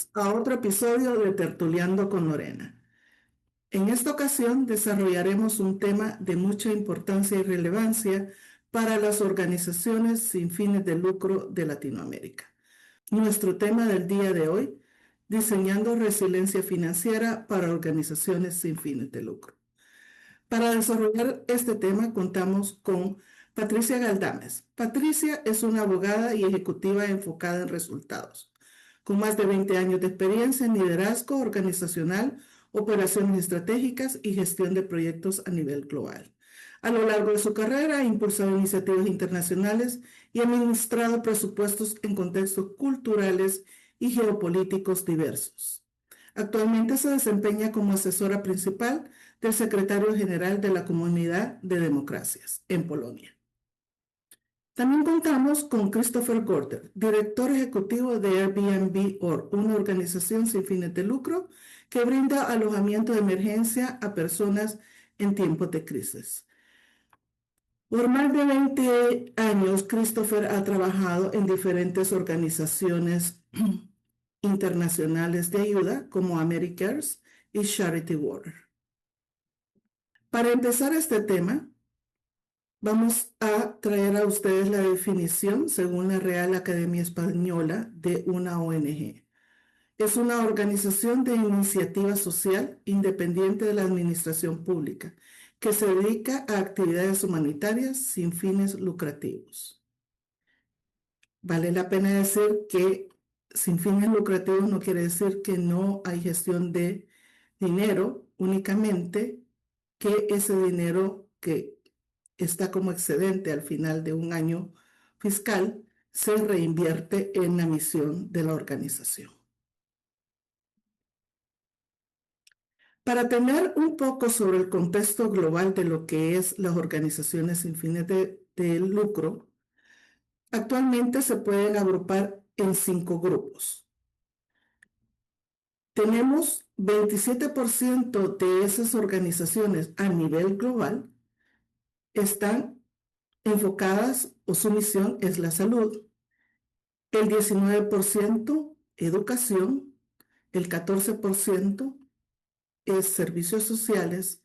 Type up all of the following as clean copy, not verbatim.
Bienvenidos a otro episodio de Tertuleando con Lorena. En esta ocasión desarrollaremos un tema de mucha importancia y relevancia para las organizaciones sin fines de lucro de Latinoamérica. Nuestro tema del día de hoy, diseñando resiliencia financiera para organizaciones sin fines de lucro. Para desarrollar este tema contamos con Patricia Galdames. Patricia es una abogada y ejecutiva enfocada en resultados, con más de 20 años de experiencia en liderazgo organizacional, operaciones estratégicas y gestión de proyectos a nivel global. A lo largo de su carrera ha impulsado iniciativas internacionales y administrado presupuestos en contextos culturales y geopolíticos diversos. Actualmente se desempeña como asesora principal del secretario general de la Comunidad de Democracias en Polonia. También contamos con Christopher Gorder, director ejecutivo de Airbnb, una organización sin fines de lucro que brinda alojamiento de emergencia a personas en tiempos de crisis. Por más de 20 años, Christopher ha trabajado en diferentes organizaciones internacionales de ayuda como AmeriCares y Charity Water. Para empezar este tema, vamos a traer a ustedes la definición según la Real Academia Española de una ONG. Es una organización de iniciativa social independiente de la administración pública que se dedica a actividades humanitarias sin fines lucrativos. Vale la pena decir que sin fines lucrativos no quiere decir que no hay gestión de dinero, únicamente que ese dinero que está como excedente al final de un año fiscal se reinvierte en la misión de la organización. Para tener un poco sobre el contexto global de lo que es las organizaciones sin fines de lucro, actualmente se pueden agrupar en 5 grupos. Tenemos 27% de esas organizaciones a nivel global están enfocadas o su misión es la salud, el 19% educación, el 14% es servicios sociales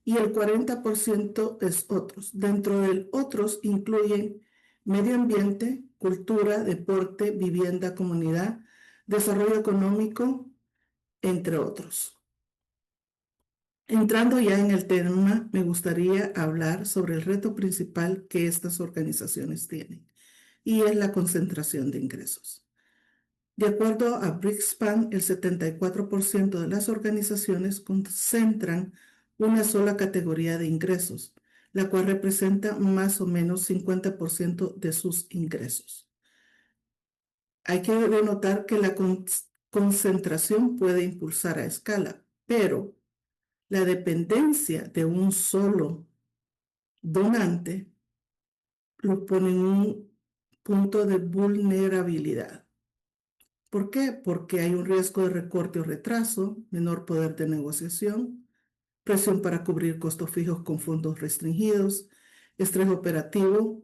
y el 40% es otros. Dentro del otros incluyen medio ambiente, cultura, deporte, vivienda, comunidad, desarrollo económico, entre otros. Entrando ya en el tema, me gustaría hablar sobre el reto principal que estas organizaciones tienen, y es la concentración de ingresos. De acuerdo a Bixpan, el 74% de las organizaciones concentran una sola categoría de ingresos, la cual representa más o menos 50% de sus ingresos. Hay que denotar que la concentración puede impulsar a escala, pero la dependencia de un solo donante lo pone en un punto de vulnerabilidad. ¿Por qué? Porque hay un riesgo de recorte o retraso, menor poder de negociación, presión para cubrir costos fijos con fondos restringidos, estrés operativo,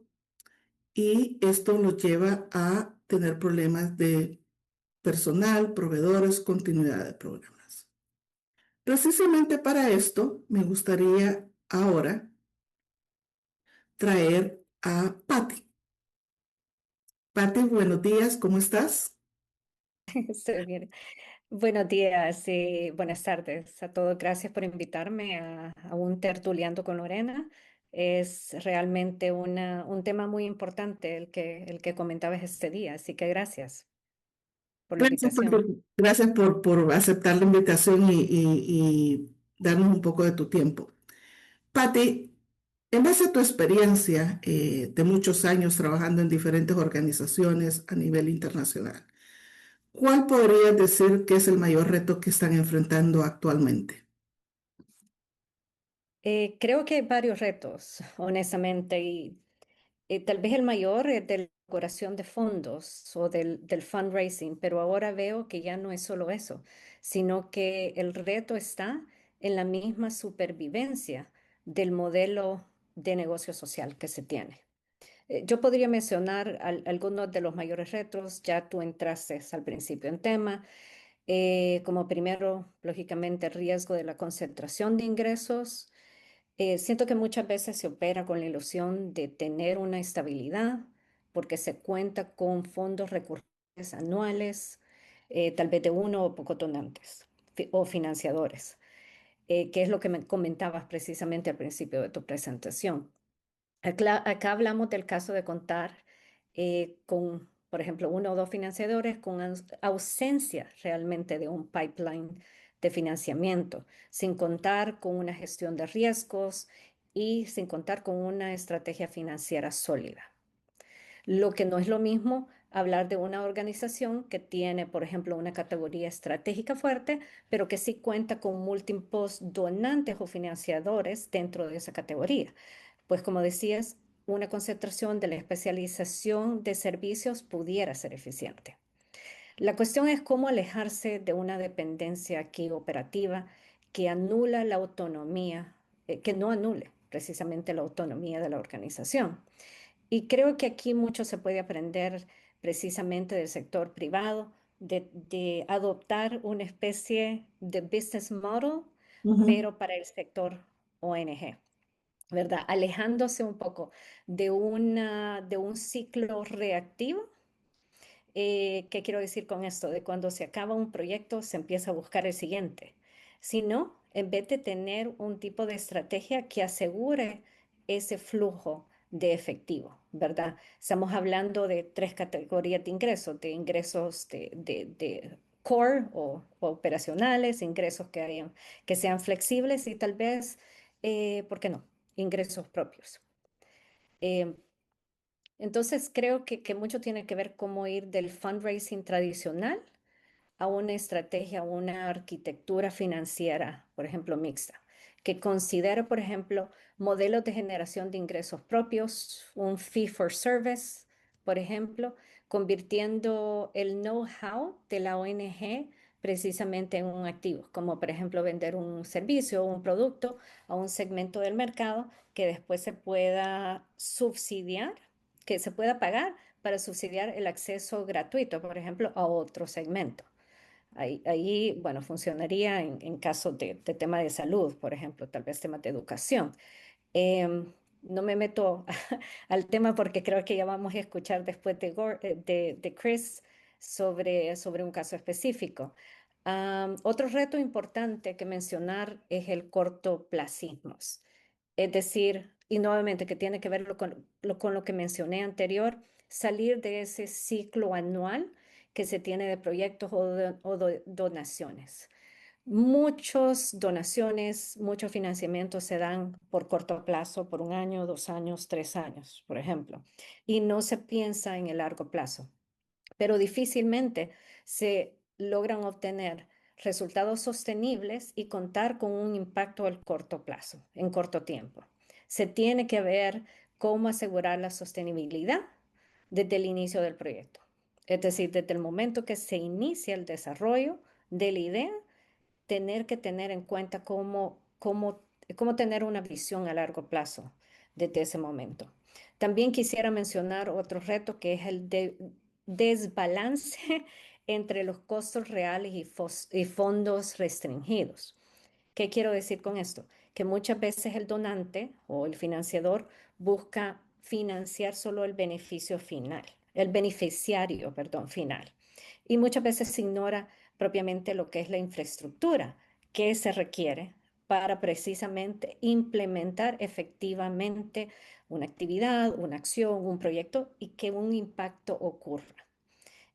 y esto lo lleva a tener problemas de personal, proveedores, continuidad de programas. Precisamente para esto me gustaría ahora traer a Patti. Patti, buenos días, ¿cómo estás? Estoy bien. Buenos días y buenas tardes a todos. Gracias por invitarme a un tertuleando con Lorena. Es realmente un tema muy importante el que comentabas este día, así que gracias por la Gracias invitación. gracias por aceptar la invitación y darnos un poco de tu tiempo. Patti, en base a tu experiencia de muchos años trabajando en diferentes organizaciones a nivel internacional, ¿cuál podrías decir que es el mayor reto que están enfrentando actualmente? Creo que hay varios retos, honestamente, y tal vez el mayor es de la elaboración de fondos o del fundraising, pero ahora veo que ya no es solo eso, sino que el reto está en la misma supervivencia del modelo de negocio social que se tiene. Yo podría mencionar algunos de los mayores retos, ya tú entraste al principio en tema. Como primero, lógicamente, el riesgo de la concentración de ingresos. Siento que muchas veces se opera con la ilusión de tener una estabilidad porque se cuenta con fondos recurrentes anuales, tal vez de uno o poco donantes o financiadores, que es lo que me comentabas precisamente al principio de tu presentación. Acá hablamos del caso de contar con, por ejemplo, uno o dos financiadores con ausencia realmente de un pipeline de financiamiento, sin contar con una gestión de riesgos y sin contar con una estrategia financiera sólida. Lo que no es lo mismo hablar de una organización que tiene, por ejemplo, una categoría estratégica fuerte, pero que sí cuenta con múltiples donantes o financiadores dentro de esa categoría. Pues como decías, una concentración de la especialización de servicios pudiera ser eficiente. La cuestión es cómo alejarse de una dependencia aquí operativa que anula la autonomía, que no anule precisamente la autonomía de la organización. Y creo que aquí mucho se puede aprender precisamente del sector privado, de adoptar una especie de business model, Ujú, pero para el sector ONG, ¿verdad? Alejándose un poco de un ciclo reactivo. ¿Qué quiero decir con esto? De cuando se acaba un proyecto, se empieza a buscar el siguiente. Si no, en vez de tener un tipo de estrategia que asegure ese flujo de efectivo, ¿verdad? Estamos hablando de tres categorías de ingresos de core o operacionales, ingresos que sean flexibles y tal vez, ¿por qué no? Ingresos propios. Eh, entonces, creo que mucho tiene que ver cómo ir del fundraising tradicional a una estrategia, a una arquitectura financiera, por ejemplo, mixta, que considere, por ejemplo, modelos de generación de ingresos propios, un fee for service, por ejemplo, convirtiendo el know-how de la ONG precisamente en un activo, como por ejemplo vender un servicio o un producto a un segmento del mercado que después se pueda subsidiar, que se pueda pagar para subsidiar el acceso gratuito, por ejemplo, a otro segmento. Bueno, funcionaría en casos de tema de salud, por ejemplo, tal vez temas de educación. No me meto al tema porque creo que ya vamos a escuchar después de Chris sobre un caso específico. Otro reto importante que mencionar es el cortoplacismo. Es decir, y nuevamente que tiene que ver con lo que mencioné anterior, salir de ese ciclo anual que se tiene de proyectos o donaciones. Muchas donaciones, muchos financiamientos se dan por corto plazo, por un año, 2 años, 3 años, por ejemplo, y no se piensa en el largo plazo, pero difícilmente se logran obtener resultados sostenibles y contar con un impacto al corto plazo, en corto tiempo. Se tiene que ver cómo asegurar la sostenibilidad desde el inicio del proyecto. Es decir, desde el momento que se inicia el desarrollo de la idea, tener que tener en cuenta cómo tener una visión a largo plazo desde ese momento. También quisiera mencionar otro reto que es el desbalance entre los costos reales y fondos restringidos. ¿Qué quiero decir con esto? Que muchas veces el donante o el financiador busca financiar solo el beneficio final, el beneficiario, perdón, final. Y muchas veces se ignora propiamente lo que es la infraestructura que se requiere para precisamente implementar efectivamente una actividad, una acción, un proyecto y que un impacto ocurra.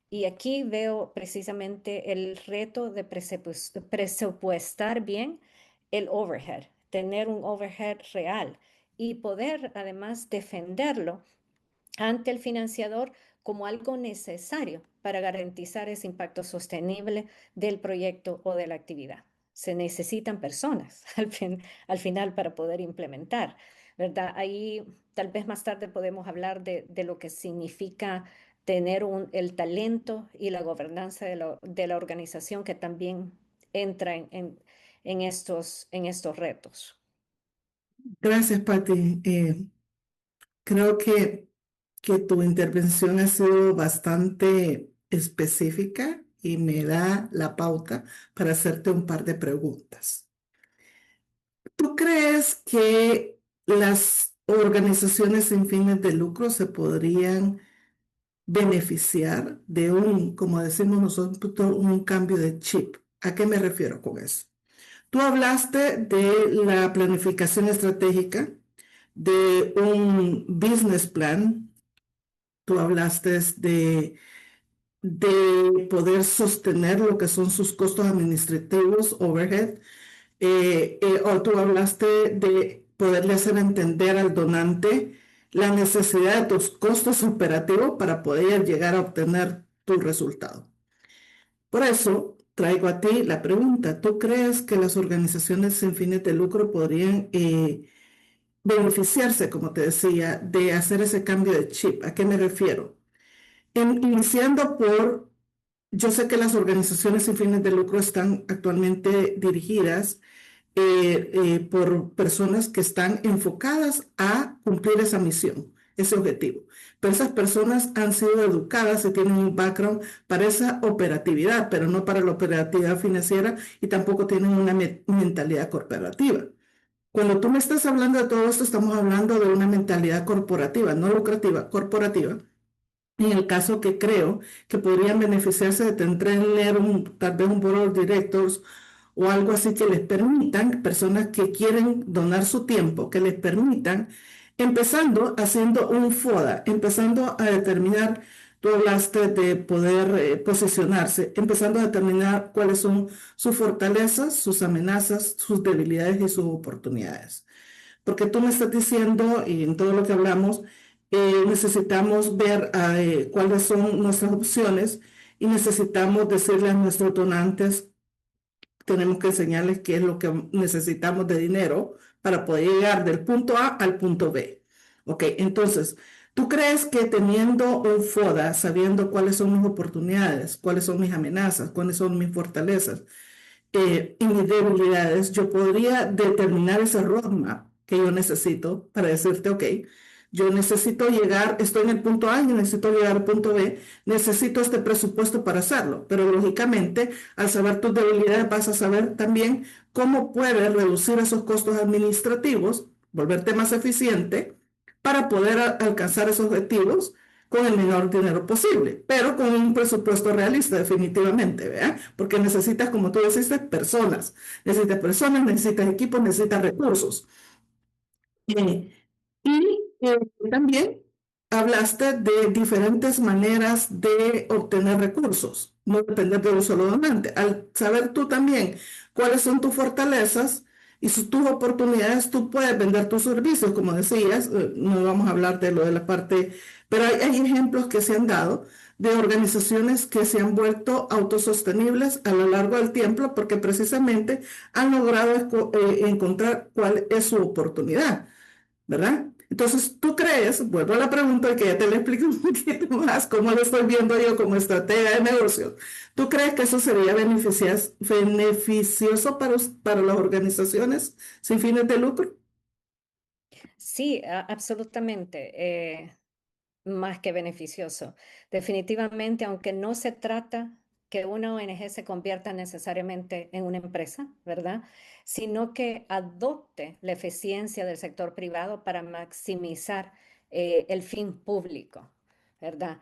Y aquí veo precisamente el reto de presupuestar bien el overhead, tener un overhead real y poder además defenderlo ante el financiador como algo necesario para garantizar ese impacto sostenible del proyecto o de la actividad. Se necesitan personas al final para poder implementar, ¿verdad? Ahí tal vez más tarde podemos hablar de lo que significa tener el talento y la gobernanza de la organización que también entra en estos retos. gracias, Patti. Creo que tu intervención ha sido bastante específica y me da la pauta para hacerte un par de preguntas. ¿Tú crees que las organizaciones sin fines de lucro se podrían beneficiar de un, como decimos nosotros, un cambio de chip? ¿A qué me refiero con eso? Tú hablaste de la planificación estratégica, de un business plan, tú hablaste de poder sostener lo que son sus costos administrativos, overhead, o tú hablaste de poderle hacer entender al donante la necesidad de tus costos operativos para poder llegar a obtener tu resultado. Por eso traigo a ti la pregunta, ¿tú crees que las organizaciones sin fines de lucro podrían beneficiarse, como te decía, de hacer ese cambio de chip? ¿A qué me refiero? Iniciando por, yo sé que las organizaciones sin fines de lucro están actualmente dirigidas por personas que están enfocadas a cumplir esa misión, ese objetivo. Pero esas personas han sido educadas y tienen un background para esa operatividad, pero no para la operatividad financiera y tampoco tienen una mentalidad corporativa. Cuando tú me estás hablando de todo esto, estamos hablando de una mentalidad corporativa, no lucrativa, corporativa. En el caso que creo que podrían beneficiarse de tener tal vez un board of directors o algo así que les permitan, personas que quieren donar su tiempo, que les permitan, empezando haciendo un FODA, empezando a determinar, tú hablaste de poder posicionarse, empezando a determinar cuáles son sus fortalezas, sus amenazas, sus debilidades y sus oportunidades. Porque tú me estás diciendo, y en todo lo que hablamos, necesitamos ver cuáles son nuestras opciones y necesitamos decirle a nuestros donantes, tenemos que enseñarles qué es lo que necesitamos de dinero para poder llegar del punto A al punto B. Ok, entonces, ¿tú crees que teniendo un FODA, sabiendo cuáles son mis oportunidades, cuáles son mis amenazas, cuáles son mis fortalezas, y mis debilidades, yo podría determinar ese roadmap que yo necesito para decirte, ok, yo necesito llegar, estoy en el punto A y necesito llegar al punto B, necesito este presupuesto para hacerlo, pero lógicamente al saber tus debilidades vas a saber también cómo puedes reducir esos costos administrativos, volverte más eficiente para poder alcanzar esos objetivos con el menor dinero posible, pero con un presupuesto realista, definitivamente, ¿verdad? Porque necesitas, como tú deciste, personas, necesitas equipos, necesitas recursos. Eh, y también hablaste de diferentes maneras de obtener recursos, no depender de un solo donante. Al saber tú también cuáles son tus fortalezas y tus oportunidades, tú puedes vender tus servicios, como decías, no vamos a hablar de lo de la parte, pero hay ejemplos que se han dado de organizaciones que se han vuelto autosostenibles a lo largo del tiempo porque precisamente han logrado encontrar cuál es su oportunidad. ¿Verdad? Entonces, ¿tú crees? Vuelvo a la pregunta que ya te le explico un poquito más cómo lo estoy viendo yo como estratega de negocio. ¿Tú crees que eso sería beneficioso para las organizaciones sin fines de lucro? Sí, absolutamente. Más que beneficioso. Definitivamente, aunque no se trata que una ONG se convierta necesariamente en una empresa, ¿verdad? Sino que adopte la eficiencia del sector privado para maximizar el fin público, ¿verdad?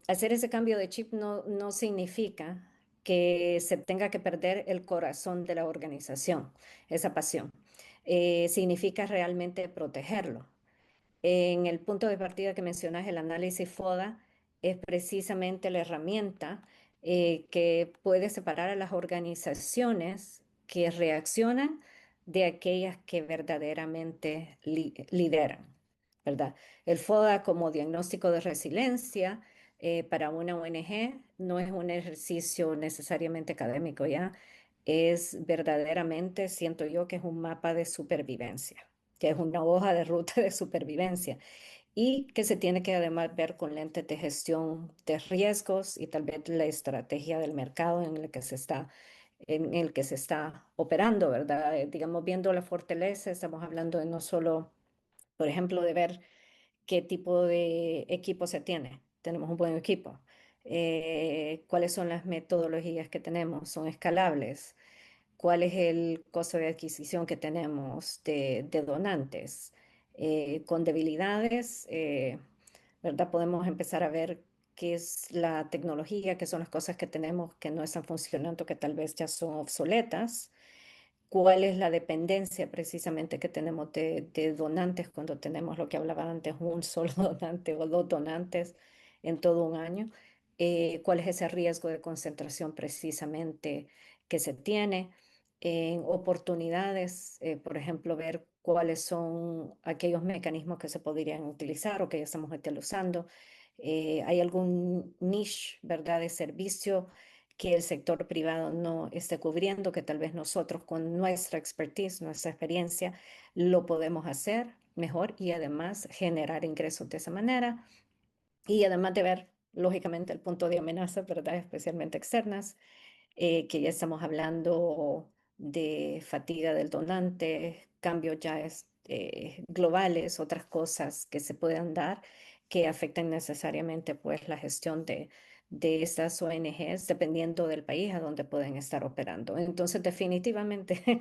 Hacer ese cambio de chip no significa que se tenga que perder el corazón de la organización, esa pasión. Significa realmente protegerlo. En el punto de partida que mencionas, el análisis FODA es precisamente la herramienta que puede separar a las organizaciones que reaccionan de aquellas que verdaderamente lideran, ¿verdad? El FODA como diagnóstico de resiliencia para una ONG no es un ejercicio necesariamente académico, ¿ya? Es verdaderamente, siento yo, que es un mapa de supervivencia, que es una hoja de ruta de supervivencia y que se tiene que además ver con lentes de gestión de riesgos y tal vez la estrategia del mercado en el que se está operando, ¿verdad? Digamos, viendo la fortaleza, estamos hablando de no solo, por ejemplo, de ver qué tipo de equipo se tiene. Tenemos un buen equipo. cuáles son las metodologías que tenemos, son escalables, cuál es el costo de adquisición que tenemos de donantes. Con debilidades, ¿verdad? Podemos empezar a ver qué es la tecnología, qué son las cosas que tenemos que no están funcionando, que tal vez ya son obsoletas, cuál es la dependencia precisamente que tenemos de donantes cuando tenemos lo que hablaba antes, un solo donante o dos donantes en todo un año, cuál es ese riesgo de concentración precisamente que se tiene, en oportunidades, por ejemplo, ver cuáles son aquellos mecanismos que se podrían utilizar o que ya estamos utilizando. ¿Hay algún niche, verdad, de servicio que el sector privado no esté cubriendo, que tal vez nosotros con nuestra expertise, nuestra experiencia, lo podemos hacer mejor y además generar ingresos de esa manera? Y además de ver, lógicamente, el punto de amenaza, ¿verdad? Especialmente externas, que ya estamos hablando de fatiga del donante, cambios ya globales, otras cosas que se puedan dar que afectan necesariamente pues la gestión de estas ONGs dependiendo del país a donde pueden estar operando. Entonces, definitivamente,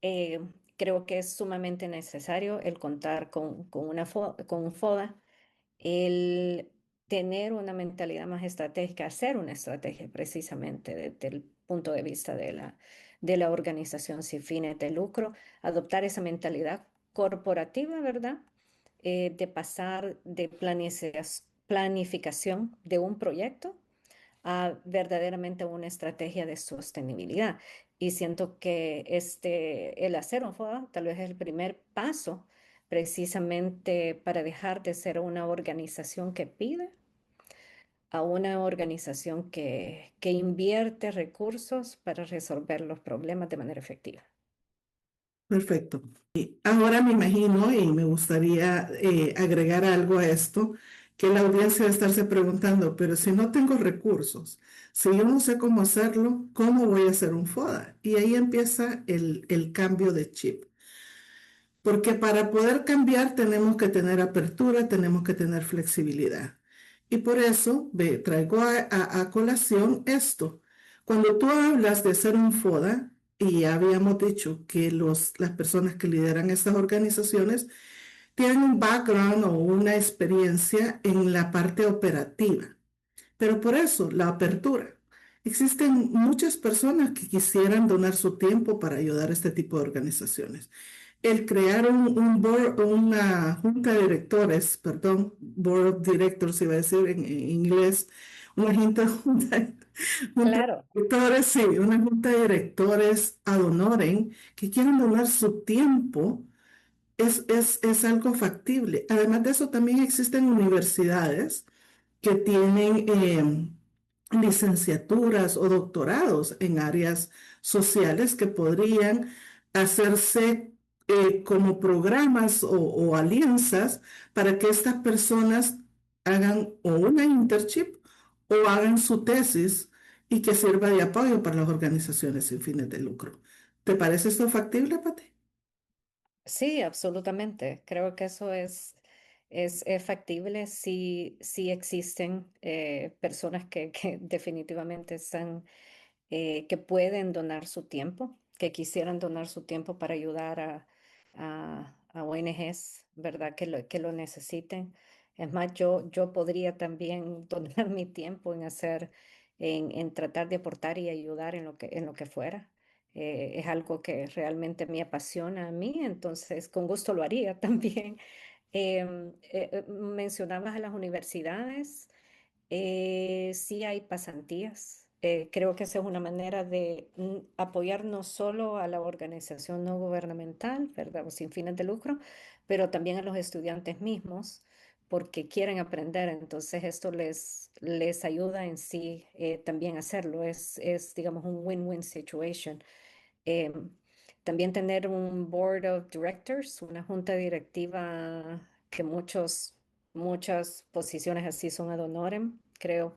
eh, creo que es sumamente necesario el contar con un FODA, el tener una mentalidad más estratégica, hacer una estrategia precisamente desde el punto de vista de la organización sin fines de lucro, adoptar esa mentalidad corporativa, ¿verdad? De pasar de planificación de un proyecto a verdaderamente una estrategia de sostenibilidad. Y siento que el hacer un FOA tal vez es el primer paso precisamente para dejar de ser una organización que pide a una organización que invierte recursos para resolver los problemas de manera efectiva. Perfecto. Y ahora me imagino y me gustaría agregar algo a esto, que la audiencia debe estarse preguntando, pero si no tengo recursos, si yo no sé cómo hacerlo, ¿cómo voy a hacer un FODA? Y ahí empieza el cambio de chip. Porque para poder cambiar tenemos que tener apertura, tenemos que tener flexibilidad. Y por eso traigo a colación esto. Cuando tú hablas de ser un FODA, y ya habíamos dicho que las personas que lideran estas organizaciones tienen un background o una experiencia en la parte operativa. Pero por eso, la apertura. Existen muchas personas que quisieran donar su tiempo para ayudar a este tipo de organizaciones. El crear una junta de directores, perdón, board of directors, iba a decir en inglés, una junta de Claro. directores, sí, una junta de directores ad honorem que quieren donar su tiempo es algo factible. Además de eso, también existen universidades que tienen licenciaturas o doctorados en áreas sociales que podrían hacerse como programas o alianzas para que estas personas hagan o una internship o hagan su tesis y que sirva de apoyo para las organizaciones sin fines de lucro. ¿Te parece esto factible, Pati? Sí, absolutamente. Creo que eso es factible si existen personas que definitivamente están, que pueden donar su tiempo, que quisieran donar su tiempo para ayudar a ONGs, ¿verdad? Que lo necesiten. Es más, yo podría también donar mi tiempo en tratar de aportar y ayudar en lo que fuera. Es algo que realmente me apasiona a mí, entonces con gusto lo haría también. Mencionabas a las universidades. Sí hay pasantías. Creo que esa es una manera de apoyar no solo a la organización no gubernamental, ¿verdad? O sin fines de lucro, pero también a los estudiantes mismos, porque quieren aprender. Entonces, esto les ayuda en sí también a hacerlo. Digamos, un win-win situation. Em, También tener un board of directors, una junta directiva que muchas posiciones así son ad honorem, creo.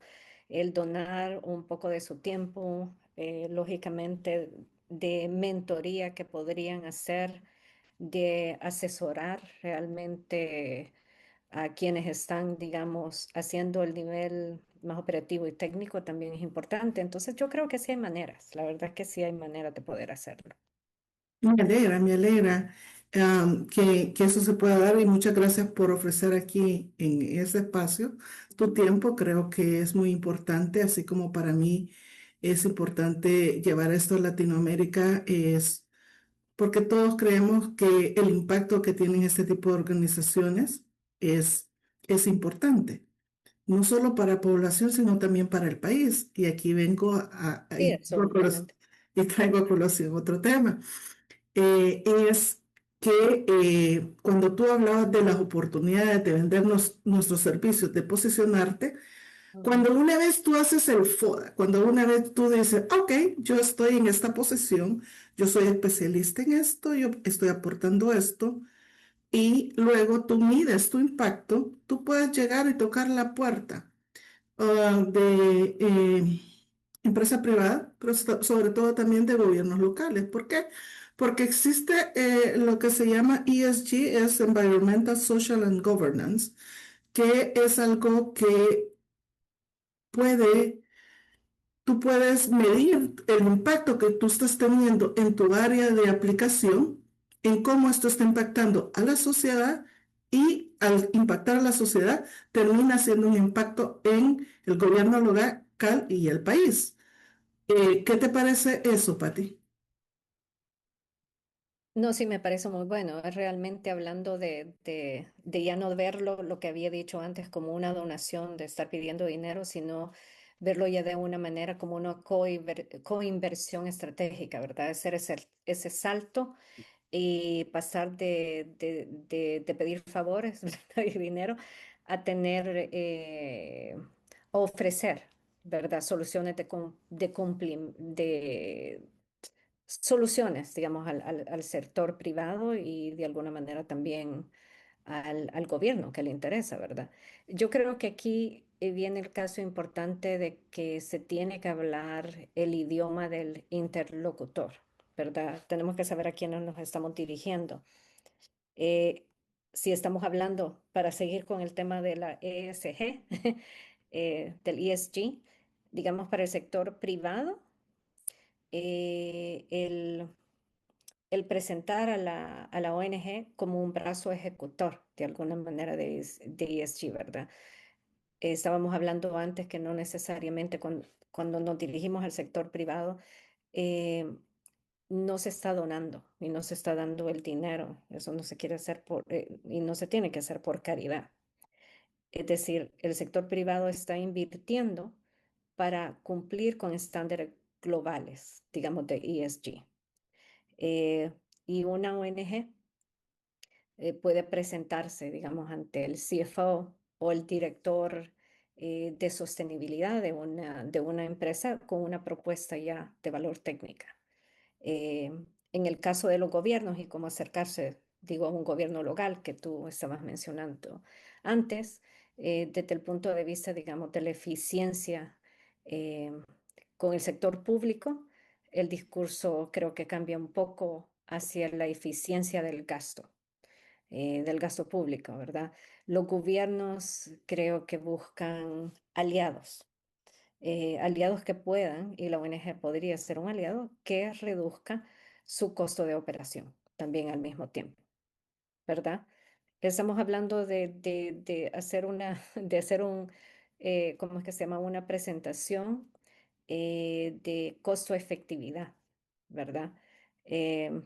El donar un poco de su tiempo, lógicamente de mentoría que podrían hacer, de asesorar realmente a quienes están, digamos, haciendo el nivel más operativo y técnico también es importante. Entonces yo creo que sí hay maneras, la verdad es que sí hay maneras de poder hacerlo. Me alegra que eso se pueda dar y muchas gracias por ofrecer aquí en ese espacio tu tiempo. Creo que es muy importante, así como para mí es importante llevar esto a Latinoamérica, es porque todos creemos que el impacto que tienen este tipo de organizaciones es, es importante, no solo para la población, sino también para el país. Y aquí vengo Sí, absolutamente. y traigo a colación otro tema. Es que cuando tú hablabas de las oportunidades de vendernos nuestros servicios, de posicionarte, Ujú. cuando una vez tú haces el FODA, cuando una vez tú dices, ok, yo estoy en esta posición, yo soy especialista en esto, yo estoy aportando esto, y luego tú mides tu impacto, tú puedes llegar y tocar la puerta de empresa privada, pero sobre todo también de gobiernos locales. ¿Por qué? Porque existe lo que se llama ESG, es Environmental, Social and Governance, que es algo que puede, tú puedes medir el impacto que tú estás teniendo en tu área de aplicación, en cómo esto está impactando a la sociedad y al impactar a la sociedad termina siendo un impacto en el gobierno local y el país. ¿Qué te parece eso, Pati? No, sí, me parece muy bueno. Es realmente hablando de ya no verlo, lo que había dicho antes, como una donación, de estar pidiendo dinero, sino verlo ya de una manera como una coinversión estratégica, ¿verdad? Hacer ese salto y pasar de pedir favores, de pedir dinero, a tener, a ofrecer, ¿verdad? Soluciones de soluciones, digamos, al sector privado y de alguna manera también al gobierno que le interesa, ¿verdad? Yo creo que aquí viene el caso importante de que se tiene que hablar el idioma del interlocutor, ¿verdad? Tenemos que saber a quiénes nos estamos dirigiendo. Eh, si estamos hablando, para seguir con el tema de la ESG, del ESG, digamos, para el sector privado, el presentar a la ONG como un brazo ejecutor de alguna manera de ESG, ¿verdad? Estábamos hablando antes que no necesariamente cuando nos dirigimos al sector privado, eh, no se está donando y no se está dando el dinero. Eso no se quiere hacer y no se tiene que hacer por caridad. Es decir, el sector privado está invirtiendo para cumplir con estándares globales, digamos, de ESG. Eh, y una ONG puede presentarse, digamos, ante el CFO o el director de sostenibilidad de una empresa con una propuesta ya de valor técnica. Eh, en el caso de los gobiernos y cómo acercarse, digo, a un gobierno local que tú estabas mencionando antes, desde el punto de vista, digamos, de la eficiencia eh, con el sector público, el discurso creo que cambia un poco hacia la eficiencia del gasto público, ¿verdad? Los gobiernos creo que buscan aliados, aliados que puedan, y la ONG podría ser un aliado, que reduzca su costo de operación también al mismo tiempo, ¿verdad? Estamos hablando de hacer de hacer ¿cómo es que se llama? Una presentación de costo-efectividad, ¿verdad? Em,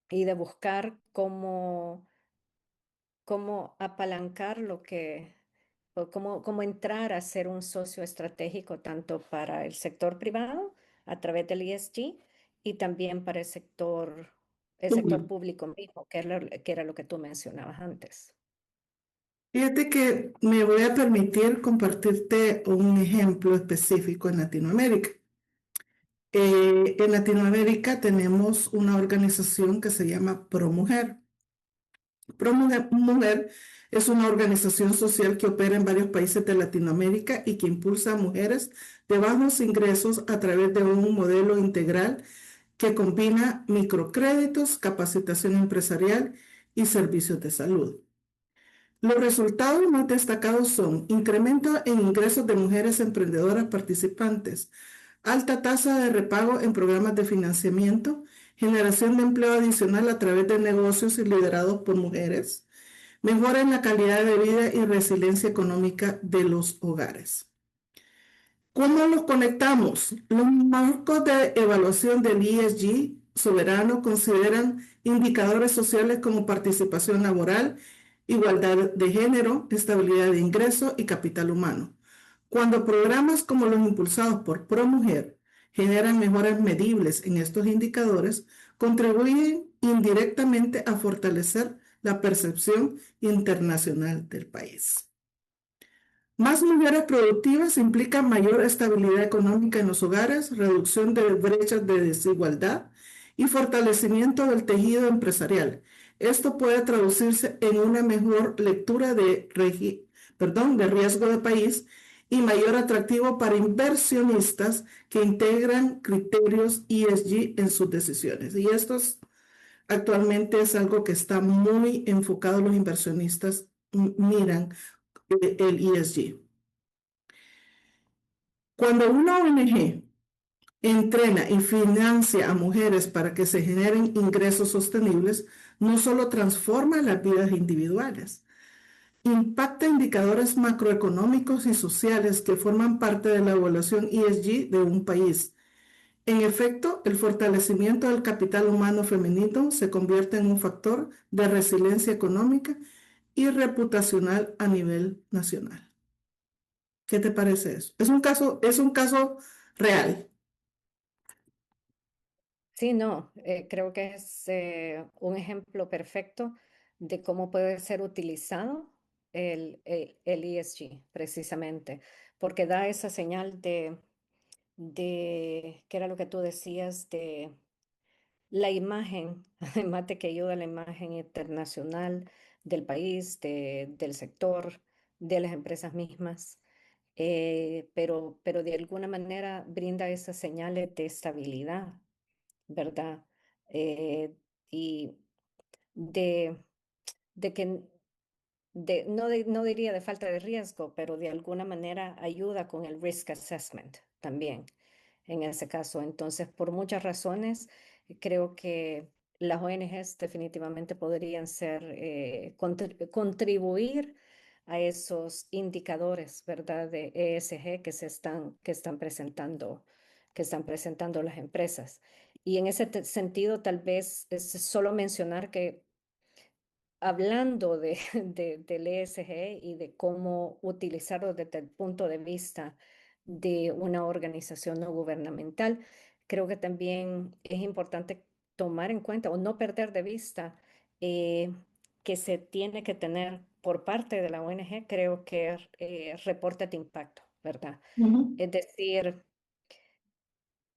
y de buscar cómo apalancar o cómo entrar a ser un socio estratégico tanto para el sector privado a través del ESG y también para el sector público mismo, que era lo que tú mencionabas antes. Fíjate que me voy a permitir compartirte un ejemplo específico en Latinoamérica. En Latinoamérica tenemos una organización que se llama ProMujer. ProMujer es una organización social que opera en varios países de Latinoamérica y que impulsa a mujeres de bajos ingresos a través de un modelo integral que combina microcréditos, capacitación empresarial y servicios de salud. Los resultados más destacados son incremento en ingresos de mujeres emprendedoras participantes, alta tasa de repago en programas de financiamiento, generación de empleo adicional a través de negocios y liderados por mujeres, mejora en la calidad de vida y resiliencia económica de los hogares. ¿Cómo los conectamos? Los marcos de evaluación del ESG soberano consideran indicadores sociales como participación laboral, igualdad de género, estabilidad de ingreso y capital humano. Cuando programas como los impulsados por ProMujer generan mejoras medibles en estos indicadores, contribuyen indirectamente a fortalecer la percepción internacional del país. Más mujeres productivas implica mayor estabilidad económica en los hogares, reducción de brechas de desigualdad y fortalecimiento del tejido empresarial. Esto puede traducirse en una mejor lectura de riesgo de país y mayor atractivo para inversionistas que integran criterios ESG en sus decisiones. Y actualmente es algo que está muy enfocado, los inversionistas miran el ESG. Cuando una ONG entrena y financia a mujeres para que se generen ingresos sostenibles, no solo transforma las vidas individuales, impacta indicadores macroeconómicos y sociales que forman parte de la evaluación ESG de un país. En efecto, el fortalecimiento del capital humano femenino se convierte en un factor de resiliencia económica y reputacional a nivel nacional. ¿Qué te parece eso? Es un caso real. Sí, no, creo que es un ejemplo perfecto de cómo puede ser utilizado el ESG, precisamente, porque da esa señal ¿qué era lo que tú decías? De la imagen, además de que ayuda a la imagen internacional del país, del sector, de las empresas mismas, pero de alguna manera brinda esas señales de estabilidad, ¿verdad? Eh, y de, de que, no diría de falta de riesgo, pero de alguna manera ayuda con el risk assessment también en ese caso. Entonces, por muchas razones, creo que las ONGs definitivamente podrían contribuir a esos indicadores, ¿verdad? De ESG que están presentando las empresas. Y en ese sentido, tal vez es solo mencionar que hablando del ESG y de cómo utilizarlo desde el punto de vista de una organización no gubernamental, creo que también es importante tomar en cuenta o no perder de vista eh, que se tiene que tener por parte de la ONG, creo que reportes de impacto, ¿verdad? Ujú. Es decir,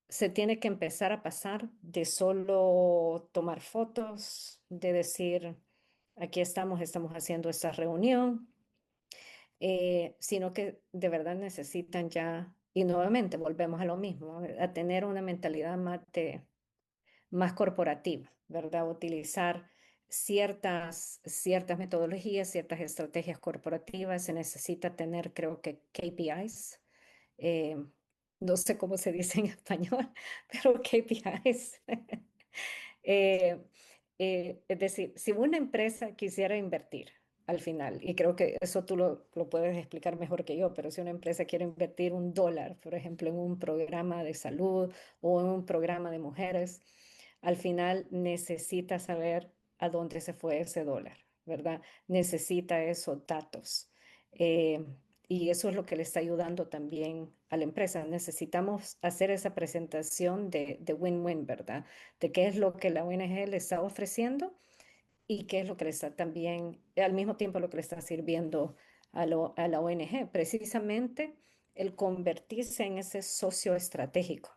se tiene que empezar a pasar de solo tomar fotos, de decir, aquí estamos haciendo esta reunión, sino que de verdad necesitan ya, y nuevamente volvemos a lo mismo, a tener una mentalidad más corporativa, ¿verdad? Utilizar ciertas metodologías, ciertas estrategias corporativas. Se necesita tener, creo que, KPIs. eh, no sé cómo se dice en español, pero KPIs. Eh, es decir, si una empresa quisiera invertir al final, y creo que eso tú lo puedes explicar mejor que yo, pero si una empresa quiere invertir $1, por ejemplo, en un programa de salud o en un programa de mujeres, al final necesita saber a dónde se fue ese dólar, ¿verdad? Necesita esos datos. Eh, y eso es lo que le está ayudando también a la empresa. Necesitamos hacer esa presentación de win-win, ¿verdad? De qué es lo que la ONG le está ofreciendo y qué es lo que le está también, al mismo tiempo lo que le está sirviendo a la ONG. Precisamente el convertirse en ese socio estratégico.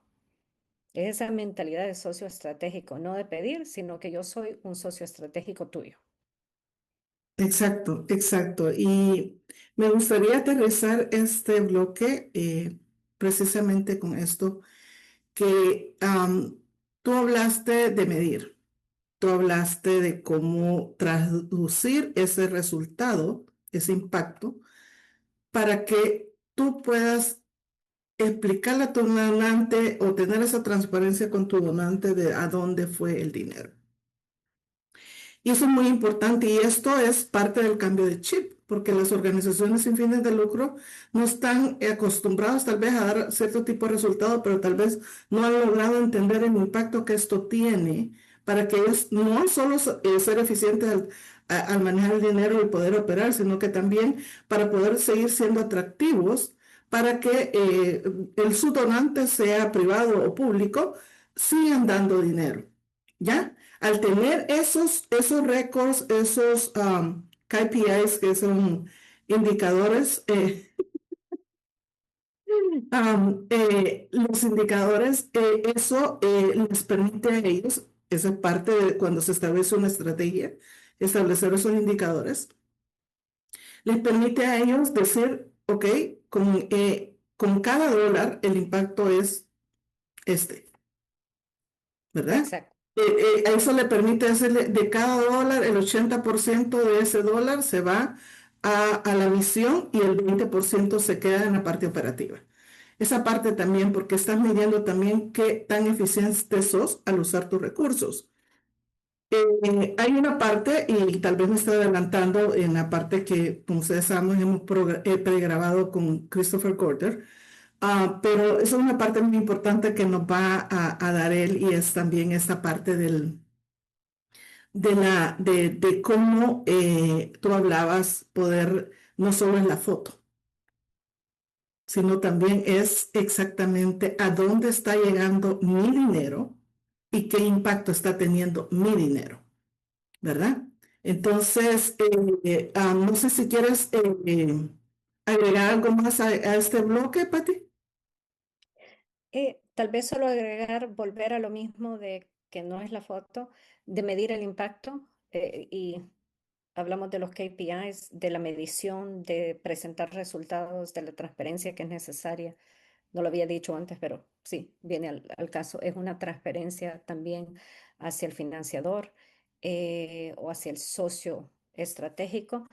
Es esa mentalidad de socio estratégico, no de pedir, sino que yo soy un socio estratégico tuyo. Exacto, exacto. Y me gustaría aterrizar este bloque precisamente con esto, que tú hablaste de medir, tú hablaste de cómo traducir ese resultado ese impacto, para que tú puedas explicarle a tu donante o tener esa transparencia con tu donante de a dónde fue el dinero. Y eso es muy importante y esto es parte del cambio de chip, porque las organizaciones sin fines de lucro no están acostumbrados tal vez a dar cierto tipo de resultado, pero tal vez no han logrado entender el impacto que esto tiene para que ellos no solo ser eficientes al manejar el dinero y poder operar, sino que también para poder seguir siendo atractivos para que su donante, sea privado o público, sigan dando dinero. ¿Ya? Al tener esos récords, esos KPIs, que son indicadores, los indicadores, eso les permite a ellos, esa es parte de cuando se establece una estrategia, establecer esos indicadores, les permite a ellos decir, ok, con cada dólar el impacto es este. ¿Verdad? Exacto, Eso le permite hacerle de cada dólar, el 80% de ese dólar se va a la misión y el 20% se queda en la parte operativa. Esa parte también, porque estás midiendo también qué tan eficiente sos al usar tus recursos. Hay una parte, y tal vez me estoy adelantando en la parte que, como ustedes saben, hemos pregrabado con Christopher Gorder. Pero es una parte muy importante que nos va a dar él y es también esta parte de cómo tú hablabas poder, no solo en la foto, sino también es exactamente a dónde está llegando mi dinero y qué impacto está teniendo mi dinero, ¿verdad? Entonces, no sé si quieres agregar algo más a este bloque, Pati. Tal vez solo agregar, volver a lo mismo de que no es la foto, de medir el impacto y hablamos de los KPIs, de la medición, de presentar resultados, de la transparencia que es necesaria. No lo había dicho antes, pero sí, viene al caso. Es una transparencia también hacia el financiador o hacia el socio estratégico,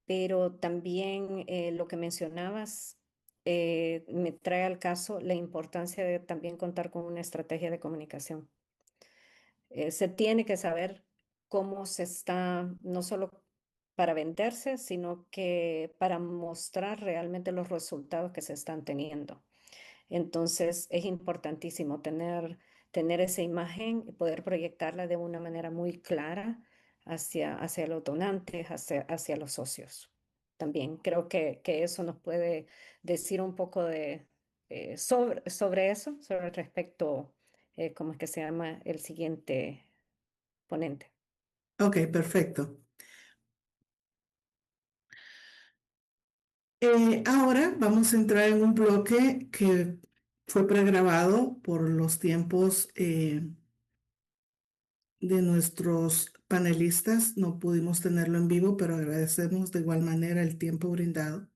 pero también lo que mencionabas me trae al caso la importancia de también contar con una estrategia de comunicación. Se tiene que saber cómo se está, no solo para venderse, sino que para mostrar realmente los resultados que se están teniendo. Entonces es importantísimo tener esa imagen y poder proyectarla de una manera muy clara hacia los donantes, hacia los socios. También creo que eso nos puede decir un poco sobre eso, sobre respecto, ¿cómo es que se llama el siguiente ponente? Ok, perfecto. Ahora vamos a entrar en un bloque que fue pregrabado por los tiempos de nuestros panelistas. No pudimos tenerlo en vivo, pero agradecemos de igual manera el tiempo brindado.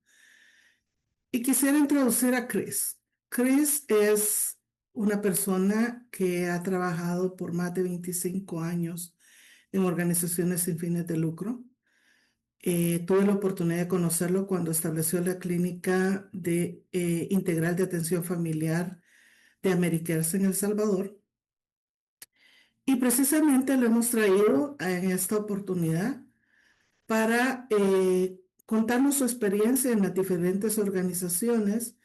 Y quisiera introducir a Chris. Chris es una persona que ha trabajado por más de 25 años en organizaciones sin fines de lucro. Tuve la oportunidad de conocerlo cuando estableció la clínica integral de atención familiar de Americares en El Salvador. Y precisamente lo hemos traído en esta oportunidad para contarnos su experiencia en las diferentes organizaciones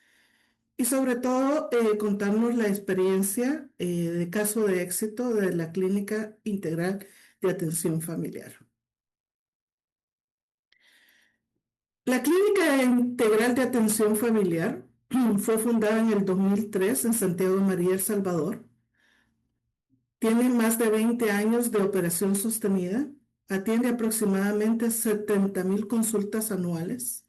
y sobre todo contarnos la experiencia de caso de éxito de la clínica integral de atención familiar. La Clínica Integral de Atención Familiar fue fundada en el 2003 en Santiago de María, El Salvador. Tiene más de 20 años de operación sostenida. Atiende aproximadamente 70,000 consultas anuales.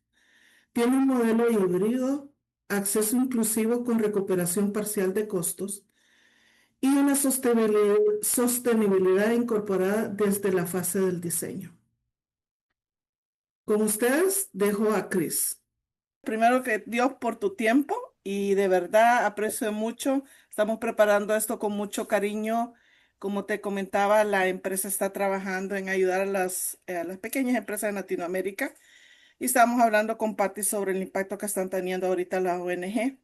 Tiene un modelo híbrido, acceso inclusivo con recuperación parcial de costos y una sostenibilidad incorporada desde la fase del diseño. Con ustedes dejo a Chris. Primero que Dios por tu tiempo y de verdad aprecio mucho. Estamos preparando esto con mucho cariño. Como te comentaba, la empresa está trabajando en ayudar a las pequeñas empresas de Latinoamérica y estábamos hablando con Patty sobre el impacto que están teniendo ahorita las ONG.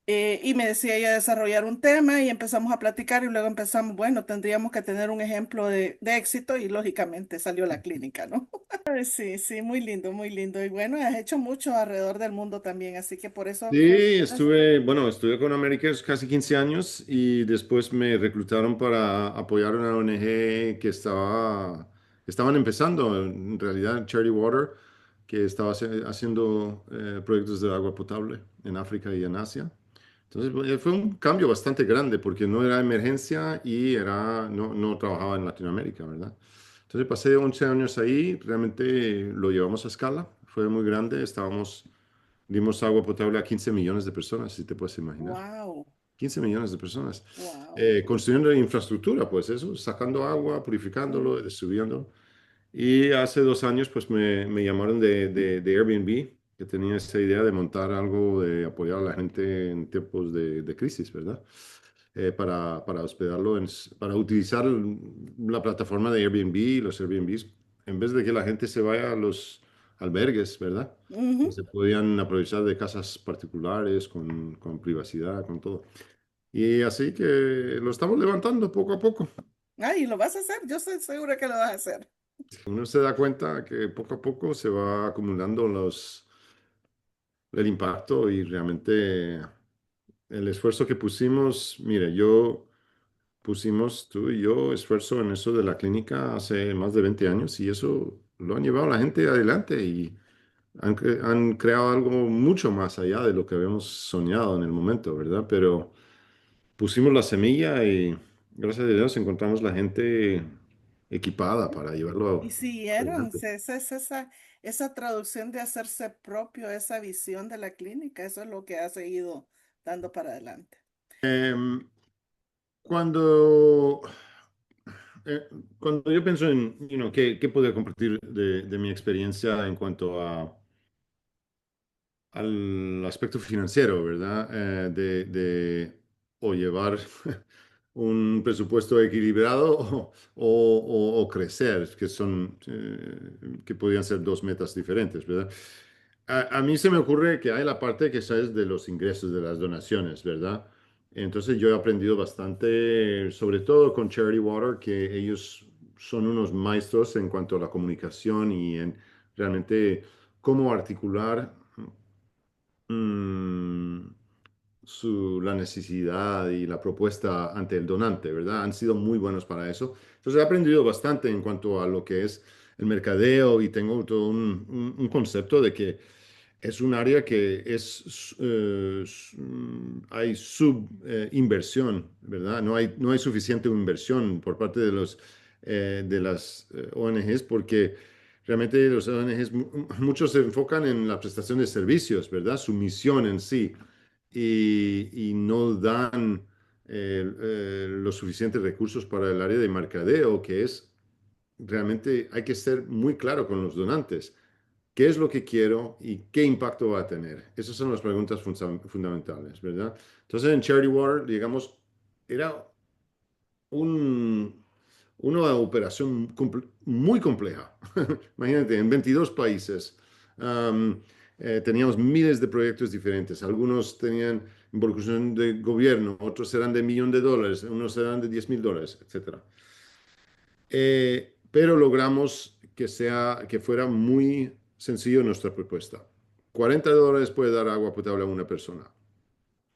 Y me decía ella desarrollar un tema y empezamos a platicar y luego empezamos, bueno, tendríamos que tener un ejemplo de éxito y lógicamente salió la clínica, ¿no? Ay, sí, sí, muy lindo, muy lindo. Y bueno, has hecho mucho alrededor del mundo también, así que por eso... Sí, Gracias. estuve con Americas casi 15 años y después me reclutaron para apoyar una ONG estaban empezando, en realidad Charity Water, que estaba haciendo proyectos de agua potable en África y en Asia. Entonces fue un cambio bastante grande porque no era emergencia y no trabajaba en Latinoamérica, ¿verdad? Entonces pasé 11 años ahí, realmente lo llevamos a escala, fue muy grande, dimos agua potable a 15 millones de personas, si te puedes imaginar. Wow, 15 millones de personas. wow. Construyendo infraestructura, pues eso, sacando agua, purificándolo, distribuyendo. Y hace 2 años, pues me llamaron de Airbnb, que tenía esa idea de montar algo, de apoyar a la gente en tiempos de crisis, ¿verdad? Para hospedarlo, para utilizar la plataforma de Airbnb, los Airbnbs, en vez de que la gente se vaya a los albergues, ¿verdad? Que Ujú. se podían aprovechar de casas particulares, con privacidad, con todo. Y así que lo estamos levantando poco a poco. Ay, lo vas a hacer, yo estoy segura que lo vas a hacer. Uno se da cuenta que poco a poco se va acumulando el impacto y realmente el esfuerzo que pusimos, mire, pusimos tú y yo esfuerzo en eso de la clínica hace más de 20 años y eso lo han llevado a la gente adelante y han creado algo mucho más allá de lo que habíamos soñado en el momento, ¿verdad? Pero pusimos la semilla y gracias a Dios encontramos la gente equipada para Y llevarlo siguieron, adelante. esa traducción de hacerse propio, esa visión de la clínica, eso es lo que ha seguido dando para adelante. Em, cuando, cuando yo pienso en, qué puedo compartir de mi experiencia en cuanto al aspecto financiero, ¿verdad? O llevar un presupuesto equilibrado o crecer, que podrían ser dos metas diferentes, ¿verdad? A mí se me ocurre que hay la parte que es de los ingresos, de las donaciones, ¿verdad? Entonces yo he aprendido bastante, sobre todo con Charity Water, que ellos son unos maestros en cuanto a la comunicación y en realmente cómo articular mm, la necesidad y la propuesta ante el donante, ¿verdad? Han sido muy buenos para eso. Entonces he aprendido bastante en cuanto a lo que es el mercadeo y tengo todo un concepto de que es un área que hay subinversión, ¿verdad? No hay suficiente inversión por parte de las ONGs porque realmente los ONGs, muchos se enfocan en la prestación de servicios, ¿verdad? Su misión en sí y no dan los suficientes recursos para el área de mercadeo, que es realmente hay que ser muy claro con los donantes. ¿Qué es lo que quiero y qué impacto va a tener? Esas son las preguntas fundamentales, ¿verdad? Entonces en Charity Water, digamos, era un, una operación muy compleja. Imagínate, en 22 países. Am, Teníamos miles de proyectos diferentes. Algunos tenían involucración de gobierno, otros eran de $1 millón, unos eran de $10,000, etcétera. Pero logramos que fuera muy sencillo nuestra propuesta. $40 puede dar agua potable a una persona.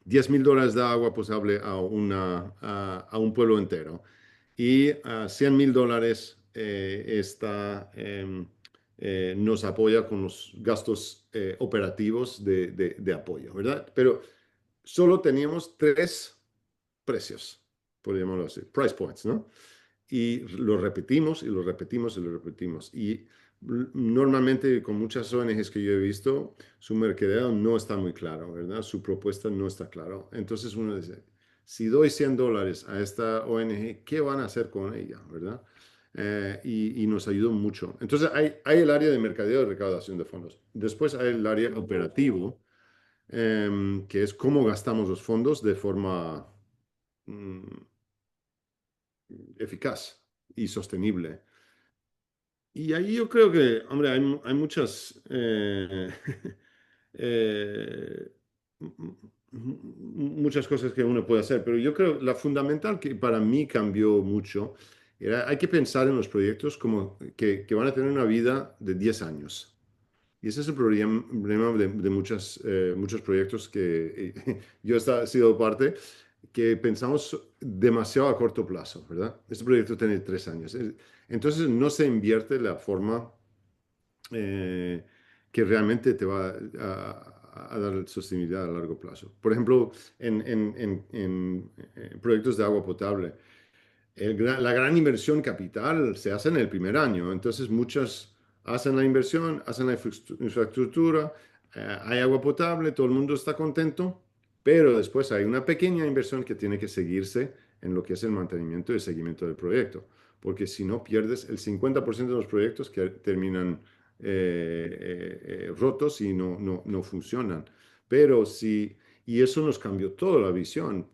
$10,000 da agua potable a un pueblo entero. Y $100,000 nos apoya con los gastos operativos de apoyo, ¿verdad? Pero solo teníamos tres precios, podríamos decir, price points, ¿no? Y lo repetimos y lo repetimos y lo repetimos. Y normalmente con muchas ONGs que yo he visto, su mercadeo no está muy claro, ¿verdad? Su propuesta no está claro. Entonces uno dice, si doy $100 a esta ONG, ¿qué van a hacer con ella, ¿verdad? Y nos ayudó mucho. Entonces hay el área de mercadeo y recaudación de fondos. Después hay el área operativo, que es cómo gastamos los fondos de forma mm, eficaz y sostenible. Y ahí yo creo que, hombre, hay muchas, eh, muchas cosas que uno puede hacer, pero yo creo la fundamental que para mí cambió mucho era, hay que pensar en los proyectos como que van a tener una vida de 10 años. Y ese es el problema de muchos proyectos que yo he sido parte, que pensamos demasiado a corto plazo, ¿verdad? Este proyecto tiene 3 años. Entonces no se invierte la forma eh, que realmente te va a dar sostenibilidad a largo plazo. Por ejemplo, en proyectos de agua potable, la gran inversión capital se hace en el primer año, entonces muchas hacen la inversión, hacen la infraestructura, hay agua potable, todo el mundo está contento, pero después hay una pequeña inversión que tiene que seguirse en lo que es el mantenimiento y el seguimiento del proyecto, porque si no pierdes el 50% de los proyectos que terminan rotos y no funcionan. Pero si, y eso nos cambió toda la visión,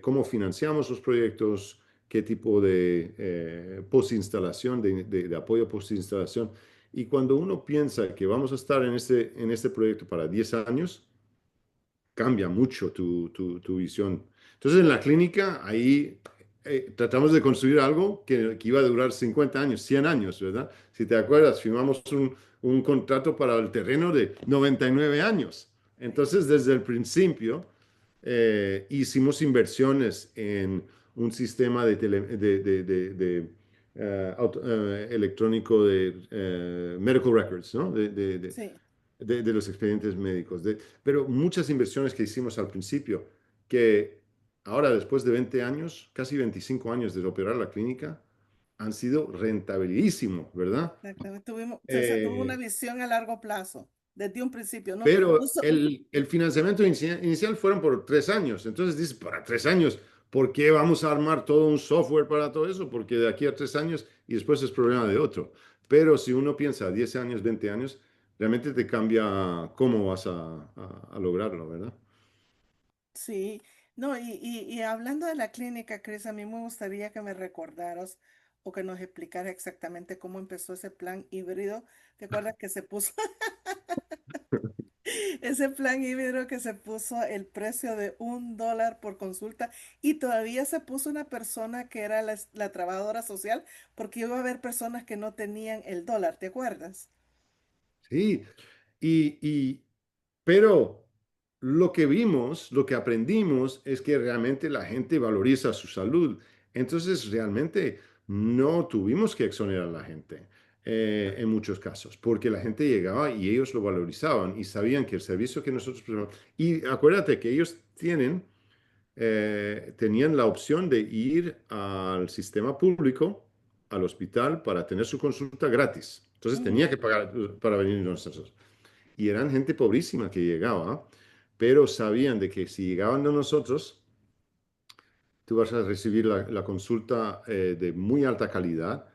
cómo financiamos los proyectos, qué tipo de postinstalación, de apoyo postinstalación. Y cuando uno piensa que vamos a estar en este proyecto para 10 años, cambia mucho tu visión. Entonces, en la clínica, ahí tratamos de construir algo que iba a durar 50 años, 100 años, ¿verdad? Si te acuerdas, firmamos un contrato para el terreno de 99 años. Entonces, desde el principio, hicimos inversiones en un sistema electrónico de medical records, ¿no? Sí. De los expedientes médicos. Pero muchas inversiones que hicimos al principio, que ahora después de 20 años, casi 25 años de operar la clínica, han sido rentabilísimos, ¿verdad? Exactamente. Se tuvo una Eh, visión a largo plazo, desde un principio, ¿no? pero el financiamiento inicial fueron por 3 años. Entonces dices, para 3 años, ¿por qué vamos a armar todo un software para todo eso? Porque de aquí a 3 años y después es problema de otro. Pero si uno piensa 10 años, 20 años, realmente te cambia cómo vas a lograrlo, ¿verdad? Sí, no, y hablando de la clínica, Cris, a mí me gustaría que me recordaras o que nos explicaras exactamente cómo empezó ese plan híbrido. ¿Te acuerdas que se puso ese plan híbrido que se puso el precio de $1 por consulta y todavía se puso una persona que era la trabajadora social porque iba a haber personas que no tenían el dólar, ¿te acuerdas? Sí, y, pero lo que vimos, lo que aprendimos es que realmente la gente valoriza su salud. Entonces, realmente no tuvimos que exonerar a la gente en muchos casos, porque la gente llegaba y ellos lo valorizaban y sabían que el servicio que nosotros prestamos. Y acuérdate que ellos tenían la opción de ir al sistema público, al hospital, para tener su consulta gratis. Entonces tenía Ujú. que pagar para venir nosotros. Y eran gente pobrísima que llegaba, pero sabían de que si llegaban de nosotros, tú vas a recibir la consulta de muy alta calidad,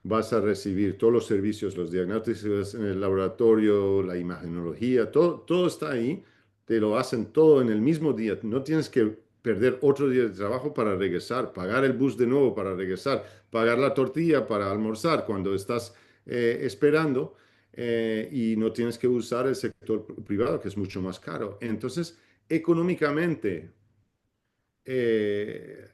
vas a recibir todos los servicios, los diagnósticos en el laboratorio, la imagenología, todo está ahí, te lo hacen todo en el mismo día, no tienes que perder otro día de trabajo para regresar, pagar el bus de nuevo para regresar, pagar la tortilla para almorzar cuando estás esperando. Y no tienes que usar el sector privado, que es mucho más caro. Entonces, económicamente,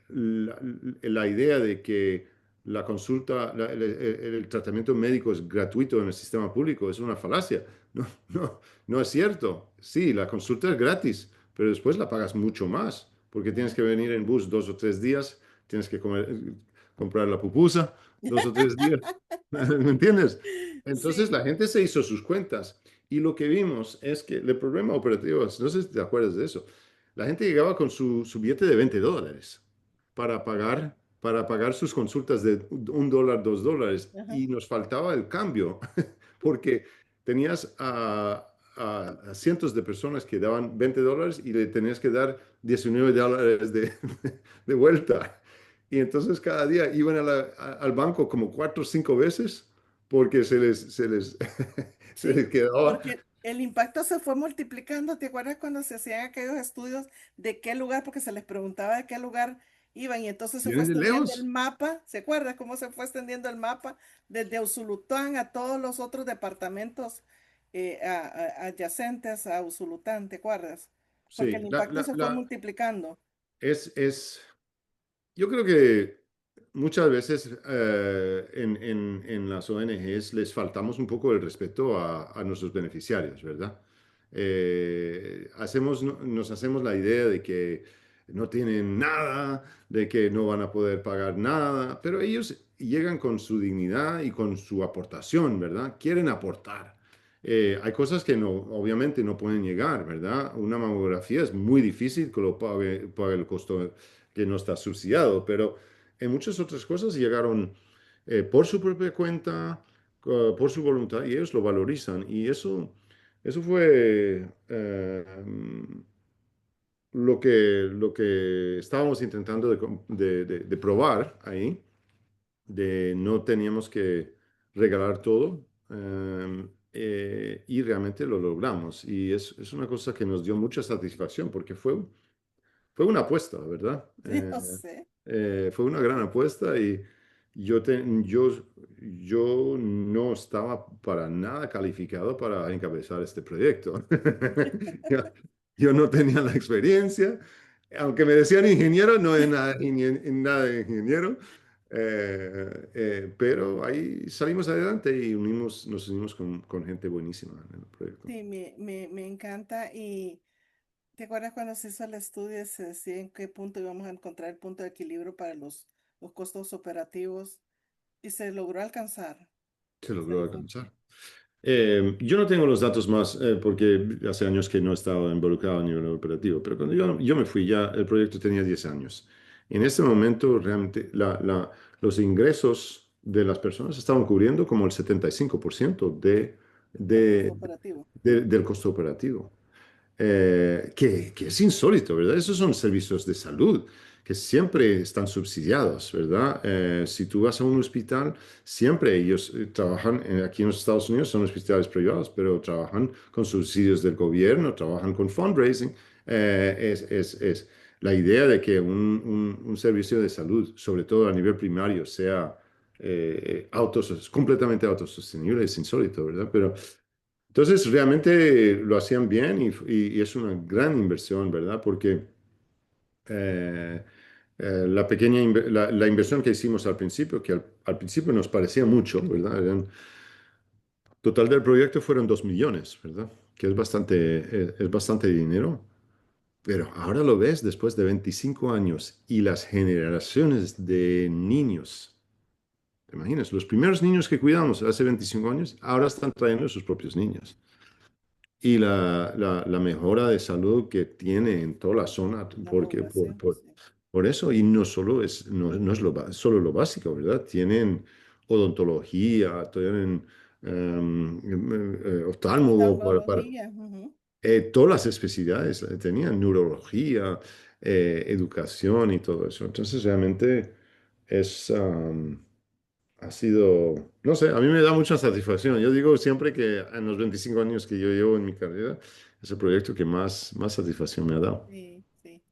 la idea de que la consulta, el tratamiento médico es gratuito en el sistema público es una falacia. No es cierto. Sí, la consulta es gratis, pero después la pagas mucho más, porque tienes que venir en bus 2 o 3 días, tienes que comprar la pupusa 2 o 3 días. ¿Me entiendes? Entonces Sí. la gente se hizo sus cuentas y lo que vimos es que el problema operativo, no sé si te acuerdas de eso, la gente llegaba con su billete de $20 para pagar sus consultas de $1, $2, Ajá. y nos faltaba el cambio, porque tenías a cientos de personas que daban $20 y le tenías que dar $19 de vuelta. Y entonces cada día iban al banco como 4 o 5 veces porque se les Sí, quedaba. porque el impacto se fue multiplicando. ¿Te acuerdas cuando se hacían aquellos estudios de qué lugar? Porque se les preguntaba de qué lugar iban y entonces se fue Vienen de extendiendo el lejos. mapa. ¿Se acuerda cómo se fue extendiendo el mapa desde Usulután a todos los otros departamentos adyacentes a Usulután? ¿Te acuerdas? Porque el Sí, impacto se fue multiplicando. es, yo creo que muchas veces en las ONGs les faltamos un poco el respeto a nuestros beneficiarios, ¿verdad? Nos hacemos la idea de que no tienen nada, de que no van a poder pagar nada, pero ellos llegan con su dignidad y con su aportación, ¿verdad? Quieren aportar. Hay cosas que no, obviamente no pueden llegar, ¿verdad? Una mamografía es muy difícil que lo pague el costo que no está subsidiado, pero en muchas otras cosas llegaron por su propia cuenta, por su voluntad, y ellos lo valorizan. Y eso fue lo que estábamos intentando de probar ahí, de no teníamos que regalar todo. Y realmente lo logramos. Y es una cosa que nos dio mucha satisfacción porque fue una apuesta, ¿verdad? Yo sé. Fue una gran apuesta y yo, te- yo, yo no estaba para nada calificado para encabezar este proyecto. Yo, yo no tenía la experiencia, aunque me decían ingeniero, no es nada, nada de ingeniero, pero ahí salimos adelante y nos unimos con gente buenísima en el proyecto. Sí, me encanta. Y ¿te acuerdas cuando se hizo el estudio? Se decía en qué punto íbamos a encontrar el punto de equilibrio para los costos operativos y se logró alcanzar. Se logró Se- se- alcanzar. Yo no tengo los datos más porque hace años que no he estado involucrado a nivel operativo, pero cuando yo me fui ya el proyecto tenía 10 años. En este momento realmente los ingresos de las personas estaban cubriendo como el 75% del costo de, operativo. del costo operativo, que es insólito, ¿verdad? Esos son servicios de salud que siempre están subsidiados, ¿verdad? Si tú vas a un hospital, siempre ellos trabajan, aquí en los Estados Unidos son hospitales privados, pero trabajan con subsidios del gobierno, trabajan con fundraising. Es la idea de que un servicio de salud, sobre todo a nivel primario, sea completamente autosostenible, es insólito, ¿verdad? Pero entonces, realmente lo hacían bien y es una gran inversión, ¿verdad? Porque eh, la inversión que hicimos al principio, que al principio nos parecía mucho, ¿verdad? Total del proyecto fueron 2 millones, ¿verdad? Que es bastante dinero, pero ahora lo ves después de 25 años y las generaciones de niños. ¿Te imaginas? Los primeros niños que cuidamos hace 25 años, ahora están trayendo a sus propios niños. Y la mejora de salud que tiene en toda la zona, La población, sí. por eso, y no es solo lo básico, ¿verdad? Tienen odontología, tienen oftalmo, Oftalmología. Ujú. todas las especialidades, tenían neurología, educación y todo eso. Entonces, realmente es... ha sido, no sé, a mí me da mucha satisfacción. Yo digo siempre que en los 25 años que yo llevo en mi carrera, es el proyecto que más satisfacción me ha dado. Sí, sí.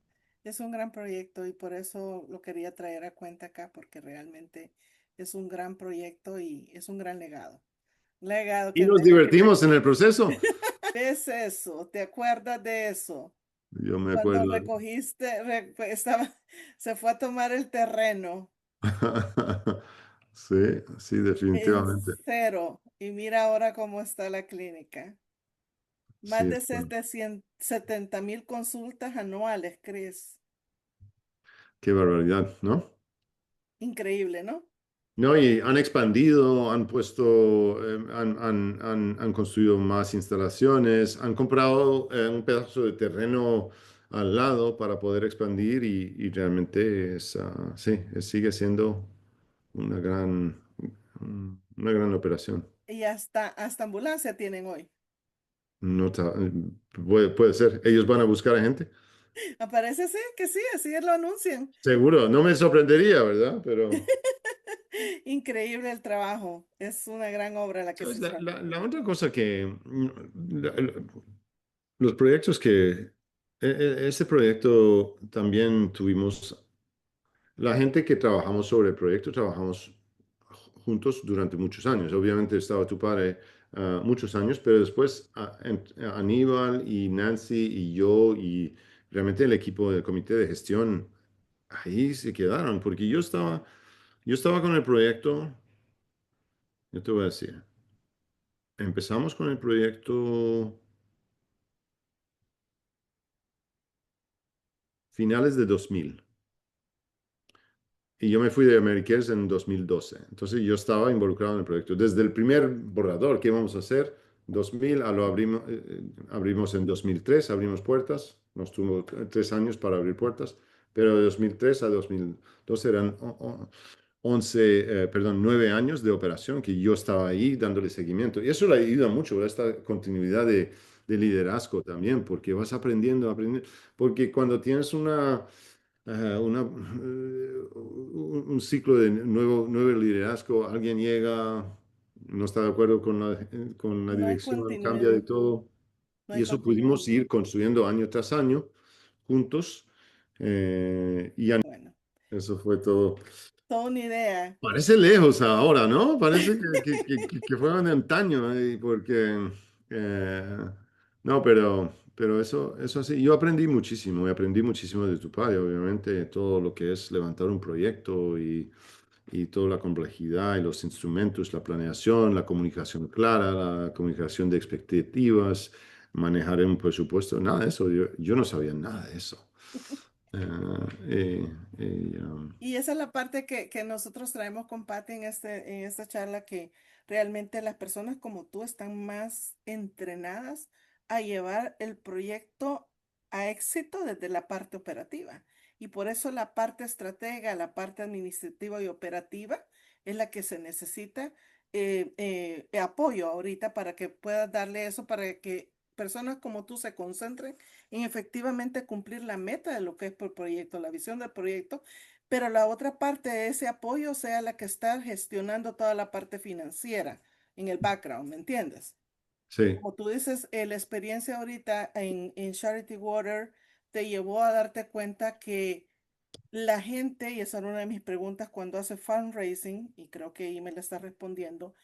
Es un gran proyecto y por eso lo quería traer a cuenta acá, porque realmente es un gran proyecto y es un gran legado. Legado Y que nos tengo que divertimos en recoger. el proceso. ¿Ves eso? ¿Te acuerdas de eso? Yo me Cuando acuerdo. recogiste, se fue a tomar el terreno Sí, sí, en definitivamente. cero y mira ahora cómo está la clínica. Más Sí, de 70.000 consultas anuales, Chris. qué barbaridad, ¿no? Increíble, ¿no? No, y han expandido, han puesto, han construido más instalaciones, han comprado un pedazo de terreno al lado para poder expandir y realmente sí, sigue siendo una una gran operación. Y hasta ambulancia tienen hoy. No puede ser, ellos van a buscar a gente. Aparece sí, así lo anuncian. Seguro, no me sorprendería, ¿verdad? Pero... Increíble el trabajo. Es una gran obra la que se ¿Sabes? hizo acá. La otra cosa que los proyectos este proyecto también tuvimos la gente que trabajamos sobre el proyecto, trabajamos juntos durante muchos años. Obviamente estaba tu padre muchos años, pero después Aníbal y Nancy y yo y realmente el equipo del comité de gestión ahí se quedaron, porque yo estaba con el proyecto, yo te voy a decir, empezamos con el proyecto finales de 2000. Y yo me fui de Americares en 2012. Entonces yo estaba involucrado en el proyecto. Desde el primer borrador, ¿qué íbamos a hacer? 2000, abrimos en 2003, abrimos puertas. Nos tomó 3 años para abrir puertas, pero de 2003 a 2012 eran 11, perdón, 9 años de operación que yo estaba ahí dándole seguimiento. Y eso le ayuda mucho, ¿verdad? Esta continuidad de liderazgo también, porque vas aprendiendo, aprendiendo. Porque cuando tienes un ciclo de nuevo liderazgo, alguien llega, no está de acuerdo con la No hay dirección, cambia de continuidad, todo, no y hay eso continuidad. pudimos ir construyendo año tras año juntos, Bueno, eso fue todo. toda una idea. Parece lejos ahora, ¿no? Parece que fue de antaño, porque eh, no, pero eso sí, yo aprendí muchísimo, y aprendí muchísimo de tu padre, obviamente, todo lo que es levantar un proyecto y toda la complejidad y los instrumentos, la planeación, la comunicación clara, la comunicación de expectativas, manejar un presupuesto, nada de eso, yo no sabía nada de eso. Eh, Y esa es la parte que nosotros traemos con Patty en esta charla, que realmente las personas como tú están más entrenadas a llevar el proyecto a éxito desde la parte operativa. Y por eso la parte estratega, la parte administrativa y operativa es la que se necesita apoyo ahorita para que puedas darle eso, para que personas como tú se concentren en efectivamente cumplir la meta de lo que es por proyecto, la visión del proyecto, pero la otra parte de ese apoyo sea la que está gestionando toda la parte financiera en el background, ¿me entiendes? Y sí. como tú dices, la experiencia ahorita en Charity Water te llevó a darte cuenta que la gente, y esa era una de mis preguntas cuando hace fundraising, y creo que ahí me la está respondiendo,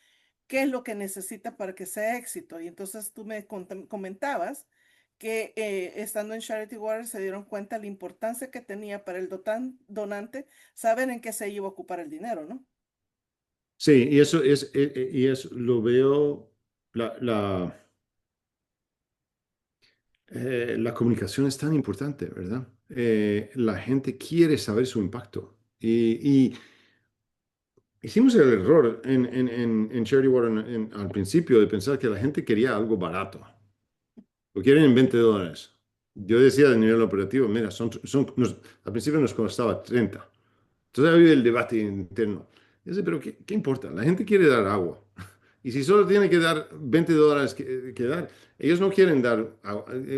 qué es lo que necesita para que sea éxito. Y entonces tú me comentabas que estando en Charity Water se dieron cuenta la importancia que tenía para el donante saber en qué se iba a ocupar el dinero, ¿no? Sí, y eso lo veo, la comunicación es tan importante, ¿verdad? La gente quiere saber su impacto. Y hicimos el error en Charity Water al principio de pensar que la gente quería algo barato. Lo quieren en $20. Yo decía de nivel operativo, mira, al principio nos costaba 30. Entonces ha habido el debate interno. Yo sé, pero ¿qué importa? La gente quiere dar agua. Y si solo tiene que dar $20 que dar, ellos no quieren dar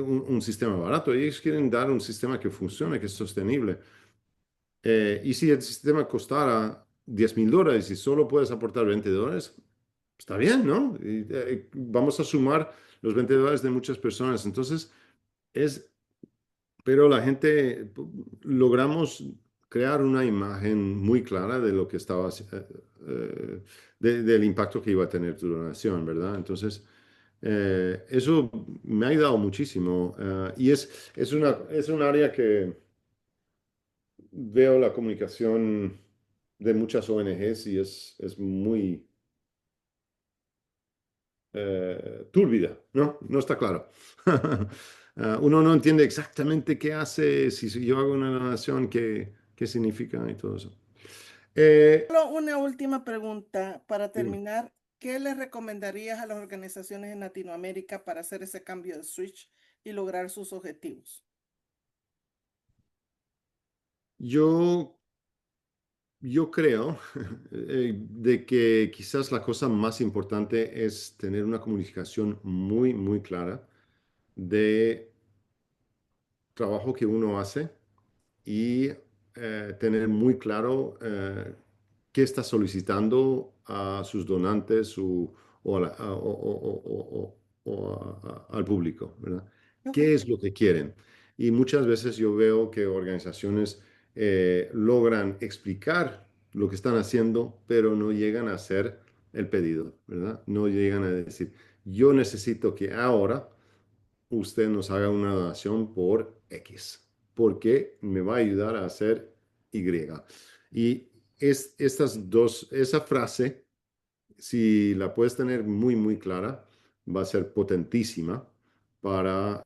un sistema barato, ellos quieren dar un sistema que funcione, que es sostenible. Y si el sistema costara $10,000 y solo puedes aportar $20, está bien, ¿no? Y, vamos a sumar los $20 de muchas personas. Entonces, es pero la gente logramos crear una imagen muy clara de lo que del impacto que iba a tener tu donación, ¿verdad? Entonces, eso me ha ayudado muchísimo. Y es un área que veo la comunicación de muchas ONGs y es muy túrbida, ¿no? No está claro. Uno no entiende exactamente qué hace, si yo hago una donación, qué significa y todo eso. Eh, Solo una última pregunta para sí. terminar. ¿Qué le recomendarías a las organizaciones en Latinoamérica para hacer ese cambio de switch y lograr sus objetivos? yo, yo creo de que quizás la cosa más importante es tener una comunicación muy, muy clara de trabajo que uno hace y tener muy claro qué está solicitando a sus donantes al público, ¿verdad? Ok. ¿Qué es lo que quieren? Y muchas veces yo veo que organizaciones logran explicar lo que están haciendo, pero no llegan a hacer el pedido, ¿verdad? No llegan a decir, yo necesito que ahora usted nos haga una donación por X, porque me va a ayudar a hacer Y. Y esa frase, si la puedes tener muy, muy clara, va a ser potentísima para,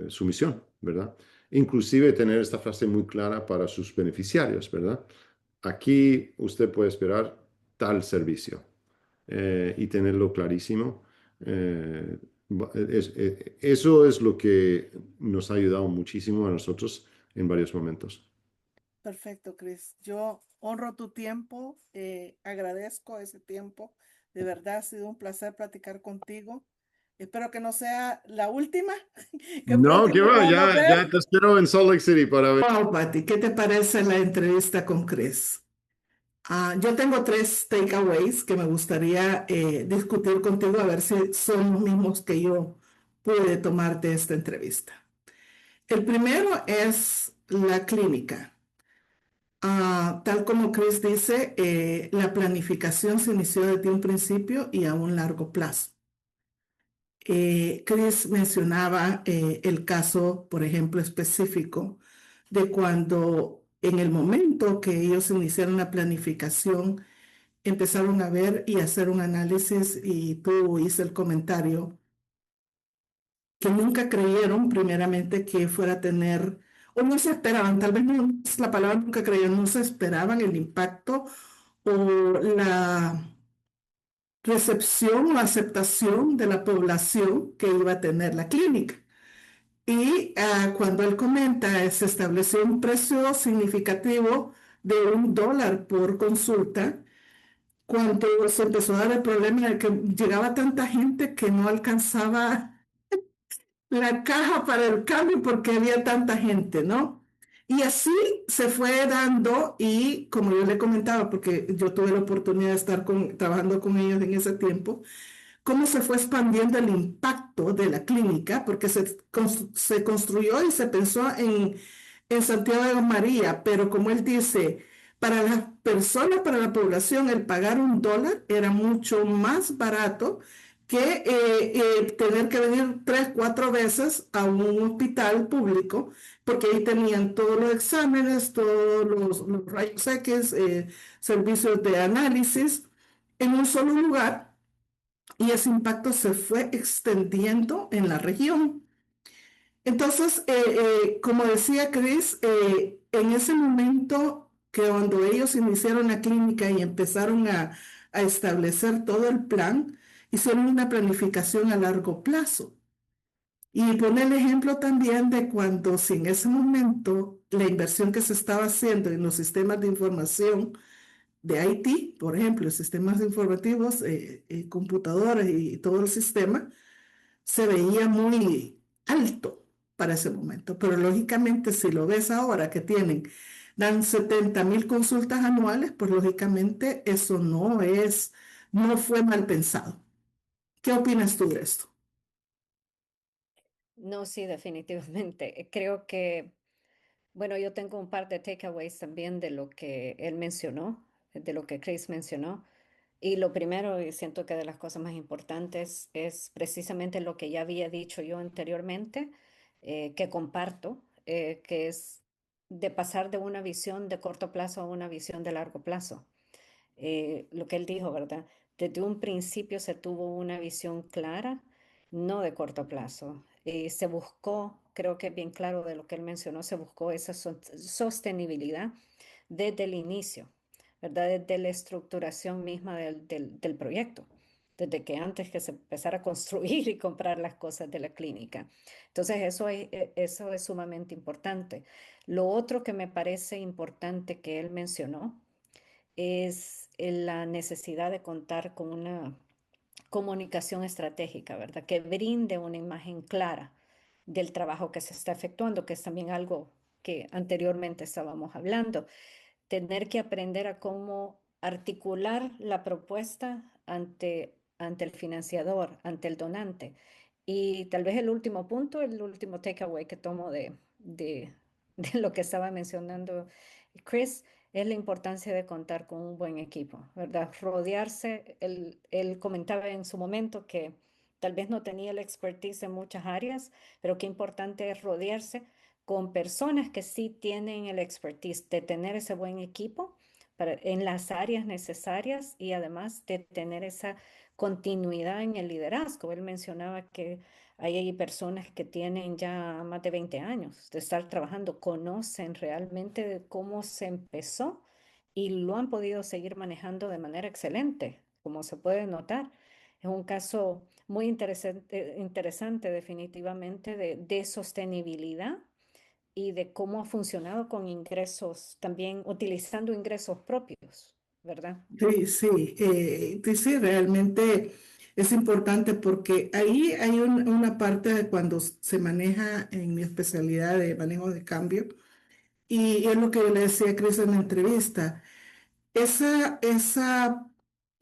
su misión, ¿verdad? Inclusive tener esta frase muy clara para sus beneficiarios, ¿verdad? Aquí usted puede esperar tal servicio y tenerlo clarísimo. Eh, Eso es lo que nos ha ayudado muchísimo a nosotros en varios momentos. Perfecto, Chris. Yo honro tu tiempo, agradezco ese tiempo. De verdad ha sido un placer platicar contigo. Espero que no sea la última, que No, pronto qué nos va, podamos ya ver. te espero en Salt Lake City para ver. Wow, Patty, ¿qué te parece la entrevista con Chris? Yo tengo 3 takeaways que me gustaría discutir contigo a ver si son los mismos que yo pude tomar de esta entrevista. El primero es la clínica. Tal como Chris dice, la planificación se inició desde un principio y a un largo plazo. Chris mencionaba el caso, por ejemplo, específico de cuando en el momento que ellos iniciaron la planificación, empezaron a ver y hacer un análisis y tú hice el comentario que nunca creyeron primeramente que fuera a tener, o no se esperaban, tal vez no es la palabra nunca creyeron, no se esperaban el impacto o la recepción o aceptación de la población que iba a tener la clínica. Y cuando él comenta, se estableció un precio significativo de $1 por consulta, cuando se empezó a dar el problema de que llegaba tanta gente que no alcanzaba la caja para el cambio porque había tanta gente, ¿no? Y así se fue dando y como yo le comentaba, porque yo tuve la oportunidad de estar trabajando con ellos en ese tiempo, cómo se fue expandiendo el impacto de la clínica, porque se construyó y se pensó en Santiago de María, pero como él dice, para las personas, para la población, el pagar $1 era mucho más barato que tener que venir 3, 4 veces a un hospital público, porque ahí tenían todos los exámenes, todos los rayos X, servicios de análisis en un solo lugar y ese impacto se fue extendiendo en la región. Entonces, como decía Chris, en ese momento que cuando ellos iniciaron la clínica y empezaron a establecer todo el plan, hicieron una planificación a largo plazo. Y pone el ejemplo también de cuando, si en ese momento la inversión que se estaba haciendo en los sistemas de información de IT, por ejemplo, sistemas informativos, computadoras y todo el sistema, se veía muy alto para ese momento. Pero lógicamente, si lo ves ahora que dan 70,000 consultas anuales, pues lógicamente eso no fue mal pensado. ¿Qué opinas tú de esto? No, sí, definitivamente. Creo que, bueno, yo tengo un par de takeaways también de lo que él mencionó, de lo que Chris mencionó. Y lo primero, y siento que de las cosas más importantes, es precisamente lo que ya había dicho yo anteriormente, que comparto, que es de pasar de una visión de corto plazo a una visión de largo plazo. Lo que él dijo, ¿verdad? Desde un principio se tuvo una visión clara, no de corto plazo. Se buscó, creo que es bien claro de lo que él mencionó, se buscó esa sostenibilidad desde el inicio, ¿verdad? Desde la estructuración misma del proyecto, desde que antes que se empezara a construir y comprar las cosas de la clínica. Entonces, eso es sumamente importante. Lo otro que me parece importante que él mencionó es la necesidad de contar con una comunicación estratégica, ¿verdad? Que brinde una imagen clara del trabajo que se está efectuando, que es también algo que anteriormente estábamos hablando. Tener que aprender a cómo articular la propuesta ante el financiador, ante el donante. Y tal vez el último punto, el último takeaway que tomo de lo que estaba mencionando Chris, es la importancia de contar con un buen equipo, ¿verdad? Rodearse, él comentaba en su momento que tal vez no tenía el expertise en muchas áreas, pero qué importante es rodearse con personas que sí tienen el expertise de tener ese buen equipo en las áreas necesarias y además de tener esa continuidad en el liderazgo. Él mencionaba que hay personas que tienen ya más de 20 años de estar trabajando, conocen realmente de cómo se empezó y lo han podido seguir manejando de manera excelente, como se puede notar. Es un caso muy interesante definitivamente de sostenibilidad y de cómo ha funcionado con ingresos, también utilizando ingresos propios, ¿verdad? Sí, sí, sí, realmente es importante porque ahí hay una parte de cuando se maneja en mi especialidad de manejo de cambio, y es lo que yo le decía a Chris en la entrevista, esa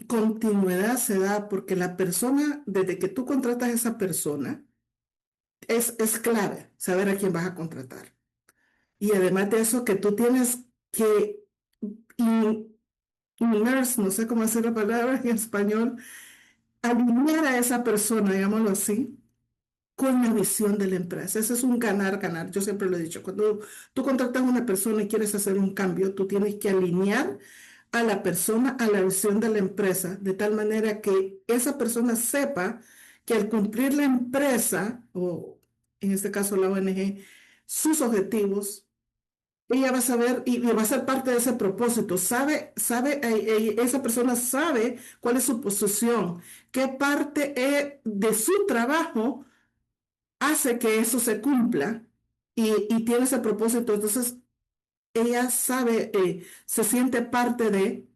continuidad se da porque la persona, desde que tú contratas a esa persona, es clave saber a quién vas a contratar. Y además de eso, que tú tienes que in- immerse, no sé cómo hacer la palabra en español, alinear a esa persona, digámoslo así, con la visión de la empresa. Ese es un ganar-ganar. Yo siempre lo he dicho. Cuando tú contratas a una persona y quieres hacer un cambio, tú tienes que alinear a la persona a la visión de la empresa, de tal manera que esa persona sepa que al cumplir la empresa, o en este caso la ONG, sus objetivos, ella va a saber y va a ser parte de ese propósito. Esa persona sabe cuál es su posición, qué parte de su trabajo hace que eso se cumpla y tiene ese propósito. Entonces, ella sabe, se siente parte de,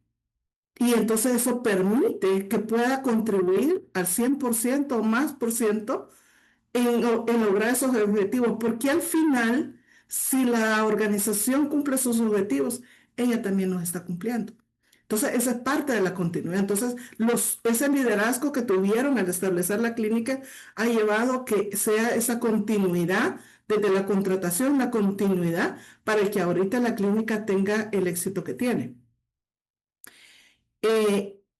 y entonces eso permite que pueda contribuir al 100% o más por ciento en lograr esos objetivos, porque al final, si la organización cumple sus objetivos, ella también los está cumpliendo. Entonces, esa es parte de la continuidad. Entonces, ese liderazgo que tuvieron al establecer la clínica ha llevado a que sea esa continuidad desde la contratación, la continuidad para que ahorita la clínica tenga el éxito que tiene.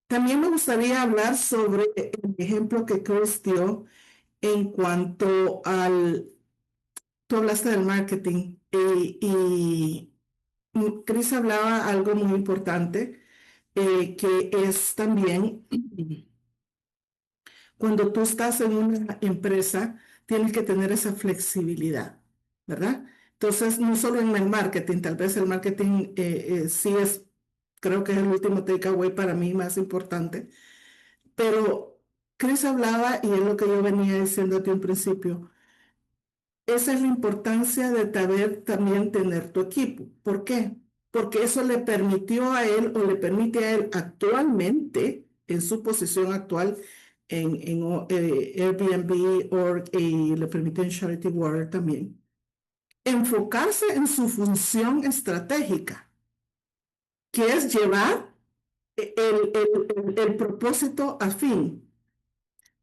También me gustaría hablar sobre el ejemplo que Chris dio en cuanto tú hablaste del marketing y Chris hablaba algo muy importante, que es también cuando tú estás en una empresa, tienes que tener esa flexibilidad, ¿verdad? Entonces, no solo en el marketing, tal vez el marketing sí es, creo que es el último takeaway para mí más importante, pero Chris hablaba, y es lo que yo venía diciéndote un principio. Esa es la importancia de saber también tener tu equipo. ¿Por qué? Porque eso le permitió a él o le permite a él actualmente, en su posición actual en Airbnb y le permitió en Charity Water también, enfocarse en su función estratégica, que es llevar el propósito a fin.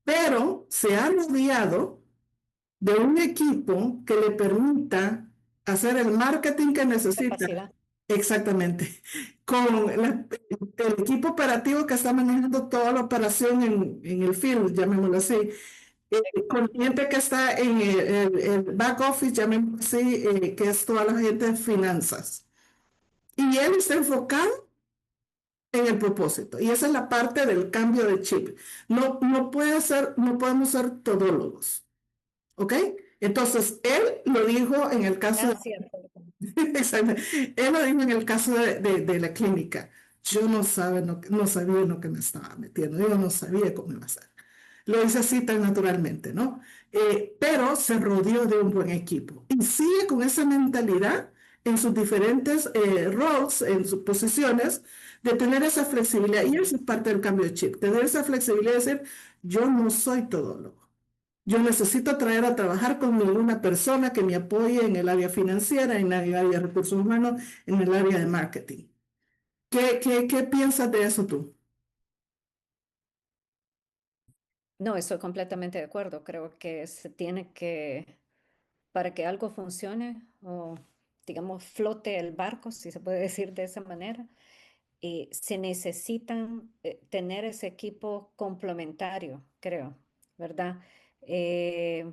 Pero se ha rodeado de un equipo que le permita hacer el marketing que necesita. Capacidad. Exactamente. El equipo operativo que está manejando toda la operación en el field, llamémoslo así. Con gente que está en el back office, llamémoslo así, que es toda la gente de finanzas. Y él está enfocado en el propósito. Y esa es la parte del cambio de chip. No podemos ser todólogos. ¿Ok? Entonces, él lo dijo en el caso, Nada cierto. exacto, él lo dijo en el caso de la clínica. Yo no sabía en lo que me estaba metiendo, yo no sabía cómo iba a ser. Lo hice así tan naturalmente, ¿no? Pero se rodeó de un buen equipo y sigue con esa mentalidad en sus diferentes roles, en sus posiciones, de tener esa flexibilidad. Y eso es parte del cambio de chip, tener esa flexibilidad de decir, yo no soy todólogo. Yo necesito traer a trabajar conmigo una persona que me apoye en el área financiera, en el área de recursos humanos, en el área de marketing. ¿Qué piensas de eso tú? No, estoy completamente de acuerdo. Creo que se tiene que para que algo funcione o, digamos, flote el barco, si se puede decir de esa manera, se necesitan tener ese equipo complementario, creo, ¿verdad? Eh,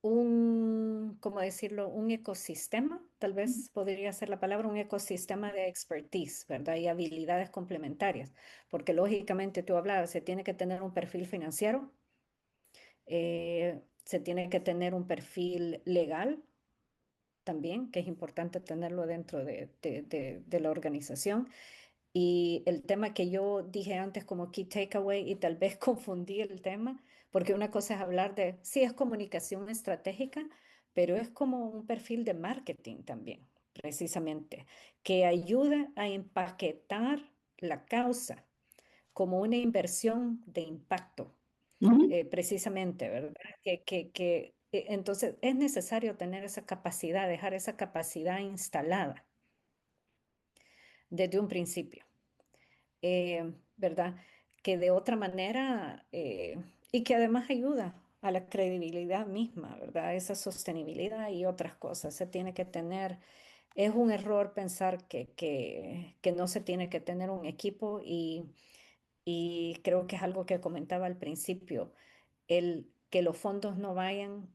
¿cómo decirlo? Un ecosistema, tal vez podría ser la palabra, un ecosistema de expertise, ¿verdad? Y habilidades complementarias, porque lógicamente tú hablabas, se tiene que tener un perfil financiero, se tiene que tener un perfil legal también, que es importante tenerlo dentro de la organización. Y el tema que yo dije antes como key takeaway y tal vez confundí el tema, porque una cosa es hablar de, sí, es comunicación estratégica, pero es como un perfil de marketing también, precisamente, que ayuda a empaquetar la causa como una inversión de impacto, Ujú. precisamente, ¿verdad? Entonces es necesario tener esa capacidad, dejar esa capacidad instalada desde un principio. ¿Verdad? Que de otra manera, y que además ayuda a la credibilidad misma, ¿verdad? Esa sostenibilidad y otras cosas. Se tiene que tener, es un error pensar que no se tiene que tener un equipo y creo que es algo que comentaba al principio, el que los fondos no vayan,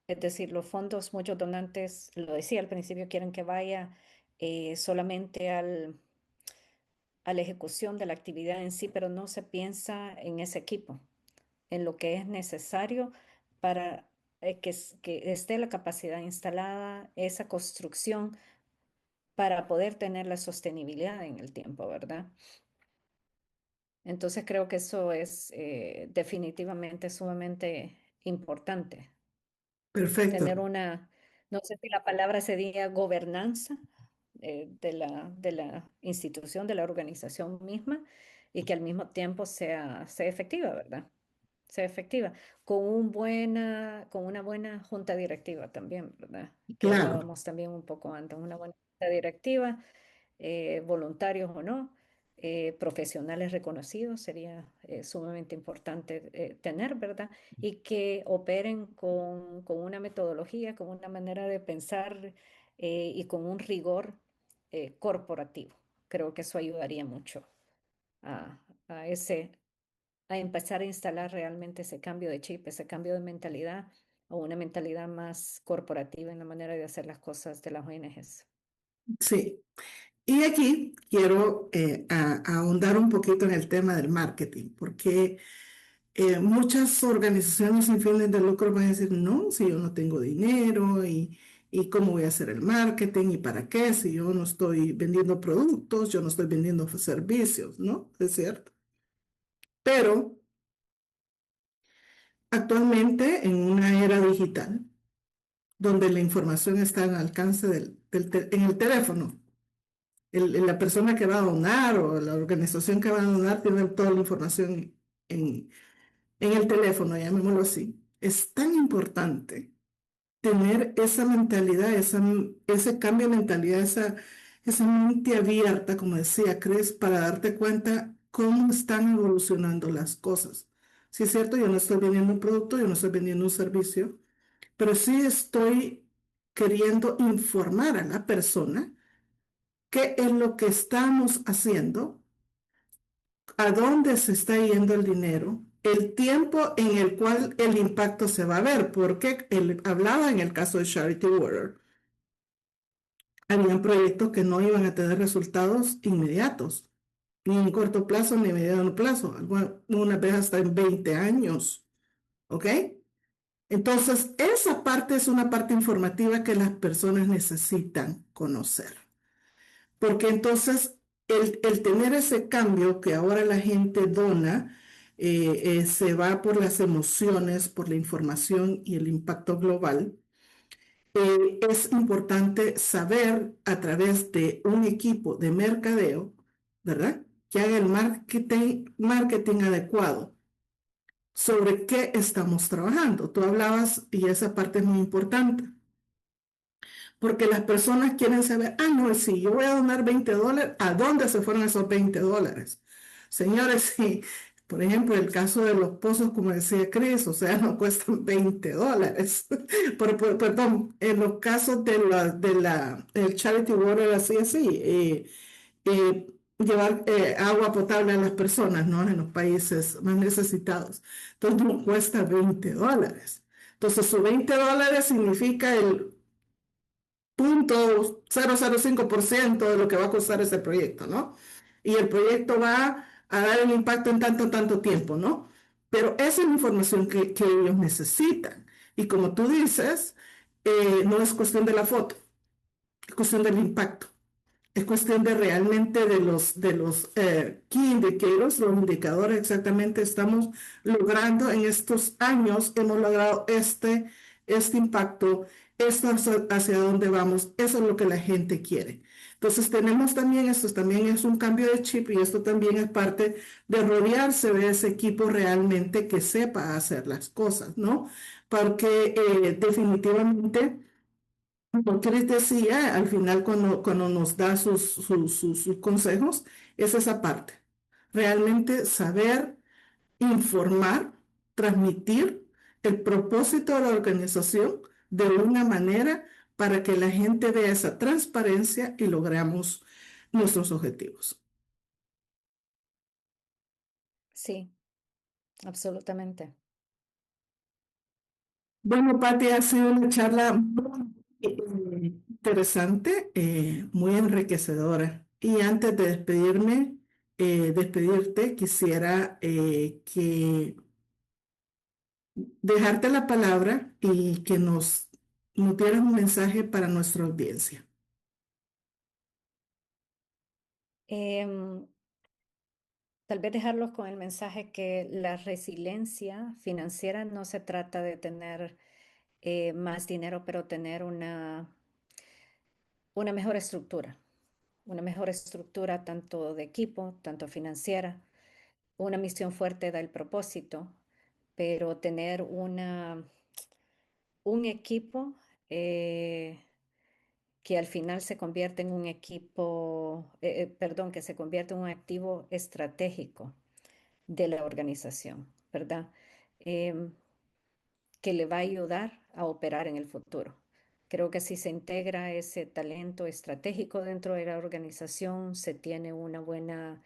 es decir, los fondos, muchos donantes, lo decía al principio, quieren que vaya solamente a la ejecución de la actividad en sí, pero no se piensa en ese equipo, en lo que es necesario para que esté la capacidad instalada, esa construcción para poder tener la sostenibilidad en el tiempo, ¿verdad? Entonces creo que eso es definitivamente sumamente importante, Perfecto. tener no sé si la palabra sería gobernanza de la institución, de la organización misma, y que al mismo tiempo sea efectiva, ¿verdad? Sea efectiva, con una buena junta directiva también, ¿verdad? Que Claro. hablábamos también un poco antes, una buena junta directiva, voluntarios o no, profesionales reconocidos, sería sumamente importante tener, ¿verdad? Y que operen con una metodología, con una manera de pensar y con un rigor corporativo. Creo que eso ayudaría mucho a, a ese, a empezar a instalar realmente ese cambio de chip, ese cambio de mentalidad o una mentalidad más corporativa en la manera de hacer las cosas de las ONGs. Sí. Y aquí quiero ahondar un poquito en el tema del marketing, porque muchas organizaciones sin fines de lucro van a decir, no, si yo no tengo dinero y cómo voy a hacer el marketing y para qué, si yo no estoy vendiendo productos, yo no estoy vendiendo servicios, ¿no? Es cierto. Pero actualmente en una era digital, donde la información está al alcance en el teléfono, la persona que va a donar o la organización que va a donar tiene toda la información en, en el teléfono, llamémoslo así. Es tan importante tener esa mentalidad, ese cambio de mentalidad, esa mente abierta, como decía Chris, para darte cuenta cómo están evolucionando las cosas. Sí es cierto, yo no estoy vendiendo un producto, yo no estoy vendiendo un servicio, pero sí estoy queriendo informar a la persona qué es lo que estamos haciendo, a dónde se está yendo el dinero, el tiempo en el cual el impacto se va a ver, porque él hablaba en el caso de Charity Water. Habían proyectos que no iban a tener resultados inmediatos, ni en corto plazo ni en mediano plazo, una vez hasta en 20 años, ¿ok? Entonces, esa parte es una parte informativa que las personas necesitan conocer. Porque entonces el tener ese cambio que ahora la gente dona, se va por las emociones, por la información y el impacto global, es importante saber a través de un equipo de mercadeo, ¿verdad? Que haga el marketing adecuado sobre qué estamos trabajando. Tú hablabas, y esa parte es muy importante, porque las personas quieren saber, ah, no, si yo voy a donar $20, ¿a dónde se fueron esos $20? Señores, sí, Por ejemplo, el caso de los pozos, como decía Chris, o sea, no cuestan $20. Perdón, en los casos el Charity Water, así, llevar agua potable a las personas, ¿no? En los países más necesitados. Entonces, no cuesta $20. Entonces, su $20 significa el 0,005% de lo que va a costar ese proyecto, ¿no? Y el proyecto va a dar el impacto en tanto tiempo, ¿no? Pero esa es la información que ellos necesitan. Y como tú dices, no es cuestión de la foto, es cuestión del impacto. Es cuestión de realmente de los key indicators, los indicadores exactamente estamos logrando en estos años, hemos logrado este impacto, esto hacia dónde vamos, eso es lo que la gente quiere. Entonces tenemos también, esto también es un cambio de chip y esto también es parte de rodearse de ese equipo realmente que sepa hacer las cosas, ¿no? Porque definitivamente como Chris decía, al final cuando nos da sus consejos, es esa parte. Realmente saber informar, transmitir el propósito de la organización de una manera para que la gente vea esa transparencia y logramos nuestros objetivos. Sí, absolutamente. Bueno, Patti, ha sido una charla muy interesante, muy enriquecedora. Y antes de despedirte, quisiera que dejarte la palabra y que nos dieras un mensaje para nuestra audiencia. Em, Tal vez dejarlos con el mensaje que la resiliencia financiera no se trata de tener más dinero, pero tener una mejor estructura tanto de equipo, tanto financiera, una misión fuerte del propósito, pero tener un equipo eh, que al final se convierte en un equipo, perdón, que se convierte en un activo estratégico de la organización, ¿verdad? Em, que le va a ayudar a operar en el futuro. Creo que si se integra ese talento estratégico dentro de la organización, se tiene una buena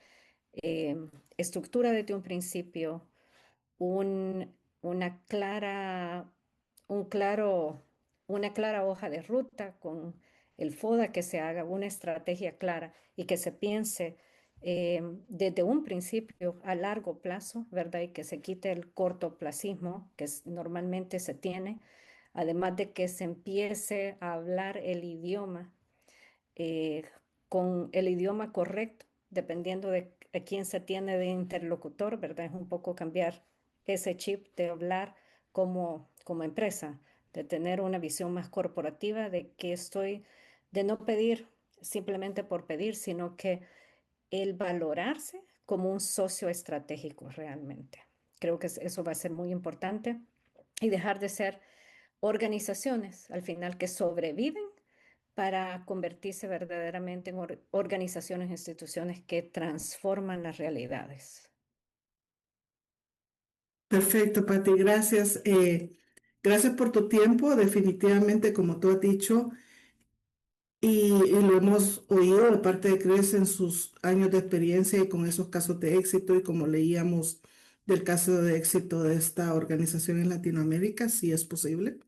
estructura desde un principio, un, una clara, un claro, una clara hoja de ruta con el FODA, que se haga una estrategia clara y que se piense desde un principio a largo plazo, ¿verdad? Y que se quite el cortoplacismo que normalmente se tiene, además de que se empiece a hablar el idioma eh, con el idioma correcto, dependiendo de a quién se tiene de interlocutor, ¿verdad? Es un poco cambiar ese chip de hablar como empresa, de tener una visión más corporativa de no pedir simplemente por pedir, sino que el valorarse como un socio estratégico realmente. Creo que eso va a ser muy importante y dejar de ser organizaciones al final que sobreviven para convertirse verdaderamente en organizaciones e instituciones que transforman las realidades. Perfecto, Patti, gracias. Gracias por tu tiempo. Definitivamente, como tú has dicho, y lo hemos oído de parte de Cres en sus años de experiencia y con esos casos de éxito y como leíamos del caso de éxito de esta organización en Latinoamérica, sí es posible,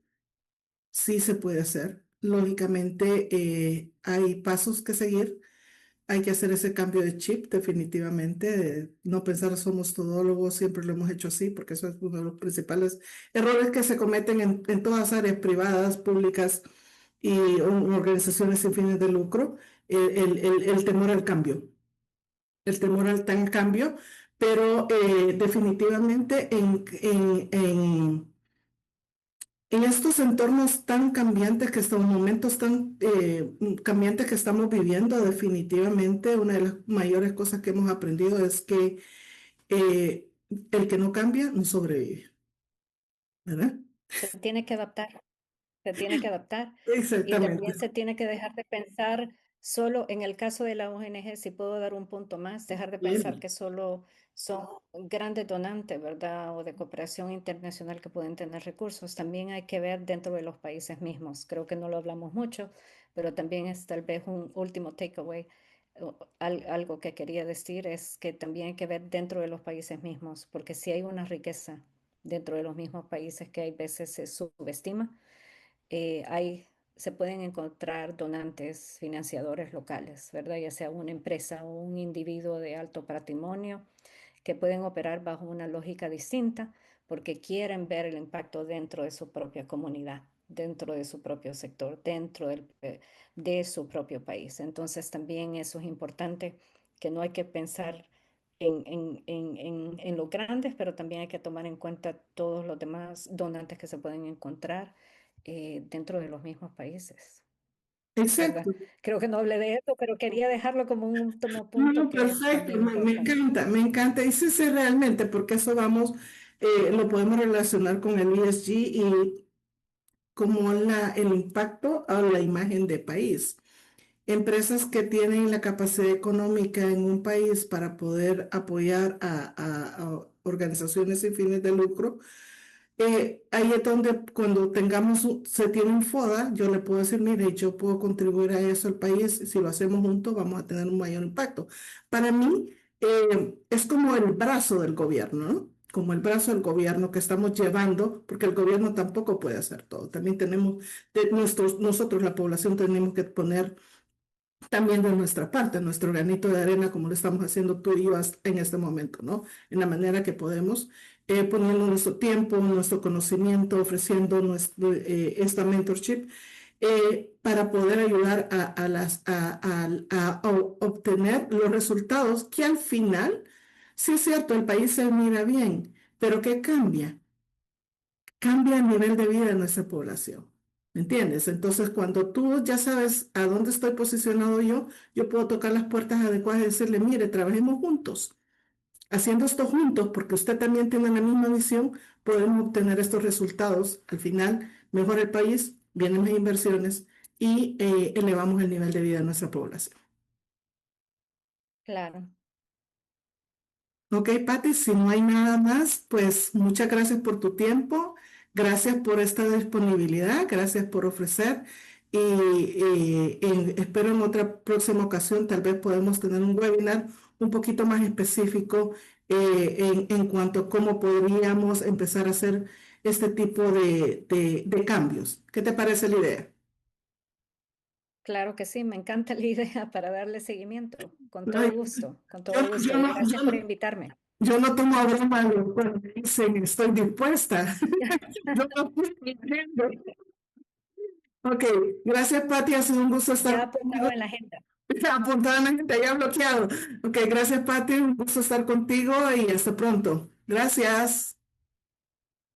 sí se puede hacer. Lógicamente, hay pasos que seguir. Hay que hacer ese cambio de chip, definitivamente. No pensar somos todólogos, siempre lo hemos hecho así, porque eso es uno de los principales errores que se cometen en todas áreas privadas, públicas y organizaciones sin fines de lucro. El temor al cambio, el temor al tan cambio, pero definitivamente en estos entornos tan cambiantes que estamos, momentos tan cambiantes que estamos viviendo, definitivamente una de las mayores cosas que hemos aprendido es que eh, el que no cambia no sobrevive, ¿verdad? Se tiene que adaptar, se tiene que adaptar y Exactamente. también se tiene que dejar de pensar solo en el caso de la ONG, si puedo dar un punto más, dejar de pensar Bien. que solo son grandes donantes, ¿verdad? O de cooperación internacional que pueden tener recursos. También hay que ver dentro de los países mismos. Creo que no lo hablamos mucho, pero también es tal vez un último takeaway. Algo que quería decir es que también hay que ver dentro de los países mismos, porque si hay una riqueza dentro de los mismos países que hay veces se subestima, hay, se pueden encontrar donantes, financiadores locales, ¿verdad? Ya sea una empresa o un individuo de alto patrimonio que pueden operar bajo una lógica distinta porque quieren ver el impacto dentro de su propia comunidad, dentro de su propio sector, de su propio país. Entonces también eso es importante, que no hay que pensar en los grandes, pero también hay que tomar en cuenta todos los demás donantes que se pueden encontrar dentro de los mismos países, ¿verdad? Exacto. Creo que no hablé de esto, pero quería dejarlo como un último No, punto no, que es perfecto, también me importante. encanta, me encanta. Y sí sé realmente, porque eso vamos, lo podemos relacionar con el ESG y como el impacto a la imagen de país. Empresas que tienen la capacidad económica en un país para poder apoyar a organizaciones sin fines de lucro, ahí es donde cuando se tiene un FODA, yo le puedo decir, mire, yo puedo contribuir a eso al país, si lo hacemos juntos vamos a tener un mayor impacto. Para mí, es como el brazo del gobierno, ¿no? Como el brazo del gobierno que estamos llevando, porque el gobierno tampoco puede hacer todo. También tenemos, nosotros, la población, tenemos que poner también de nuestra parte, nuestro granito de arena, como lo estamos haciendo tú y yo en este momento, ¿no? En la manera que podemos, poniendo nuestro tiempo, nuestro conocimiento, ofreciendo esta mentorship, para poder ayudar a obtener los resultados que al final, sí es cierto, el país se mira bien, pero ¿qué cambia? Cambia el nivel de vida de nuestra población. ¿Me entiendes? Entonces, cuando tú ya sabes a dónde estoy posicionado yo puedo tocar las puertas adecuadas y decirle, mire, trabajemos juntos. Haciendo esto juntos, porque usted también tiene la misma visión, podemos obtener estos resultados. Al final, mejora el país, vienen más inversiones y elevamos el nivel de vida de nuestra población. Claro. Ok, Patti, si no hay nada más, pues muchas gracias por tu tiempo, gracias por esta disponibilidad, gracias por ofrecer y espero en otra próxima ocasión tal vez podemos tener un webinar un poquito más específico en cuanto a cómo podríamos empezar a hacer este tipo de cambios. ¿Qué te parece la idea? Claro que sí, me encanta la idea para darle seguimiento. Con Ay, todo gusto, con yo, todo gusto. yo Y no, gracias yo por no- invitarme. yo no tomo a broma cuando me dicen estoy dispuesta. Yo no estoy mintiendo. Ok, gracias, Pati. Ha sido un gusto estar Ya contigo. apuntado en la agenda. Apuntada en la gente, ya bloqueado. Ok, gracias, Pati. Un gusto estar contigo y hasta pronto. Gracias.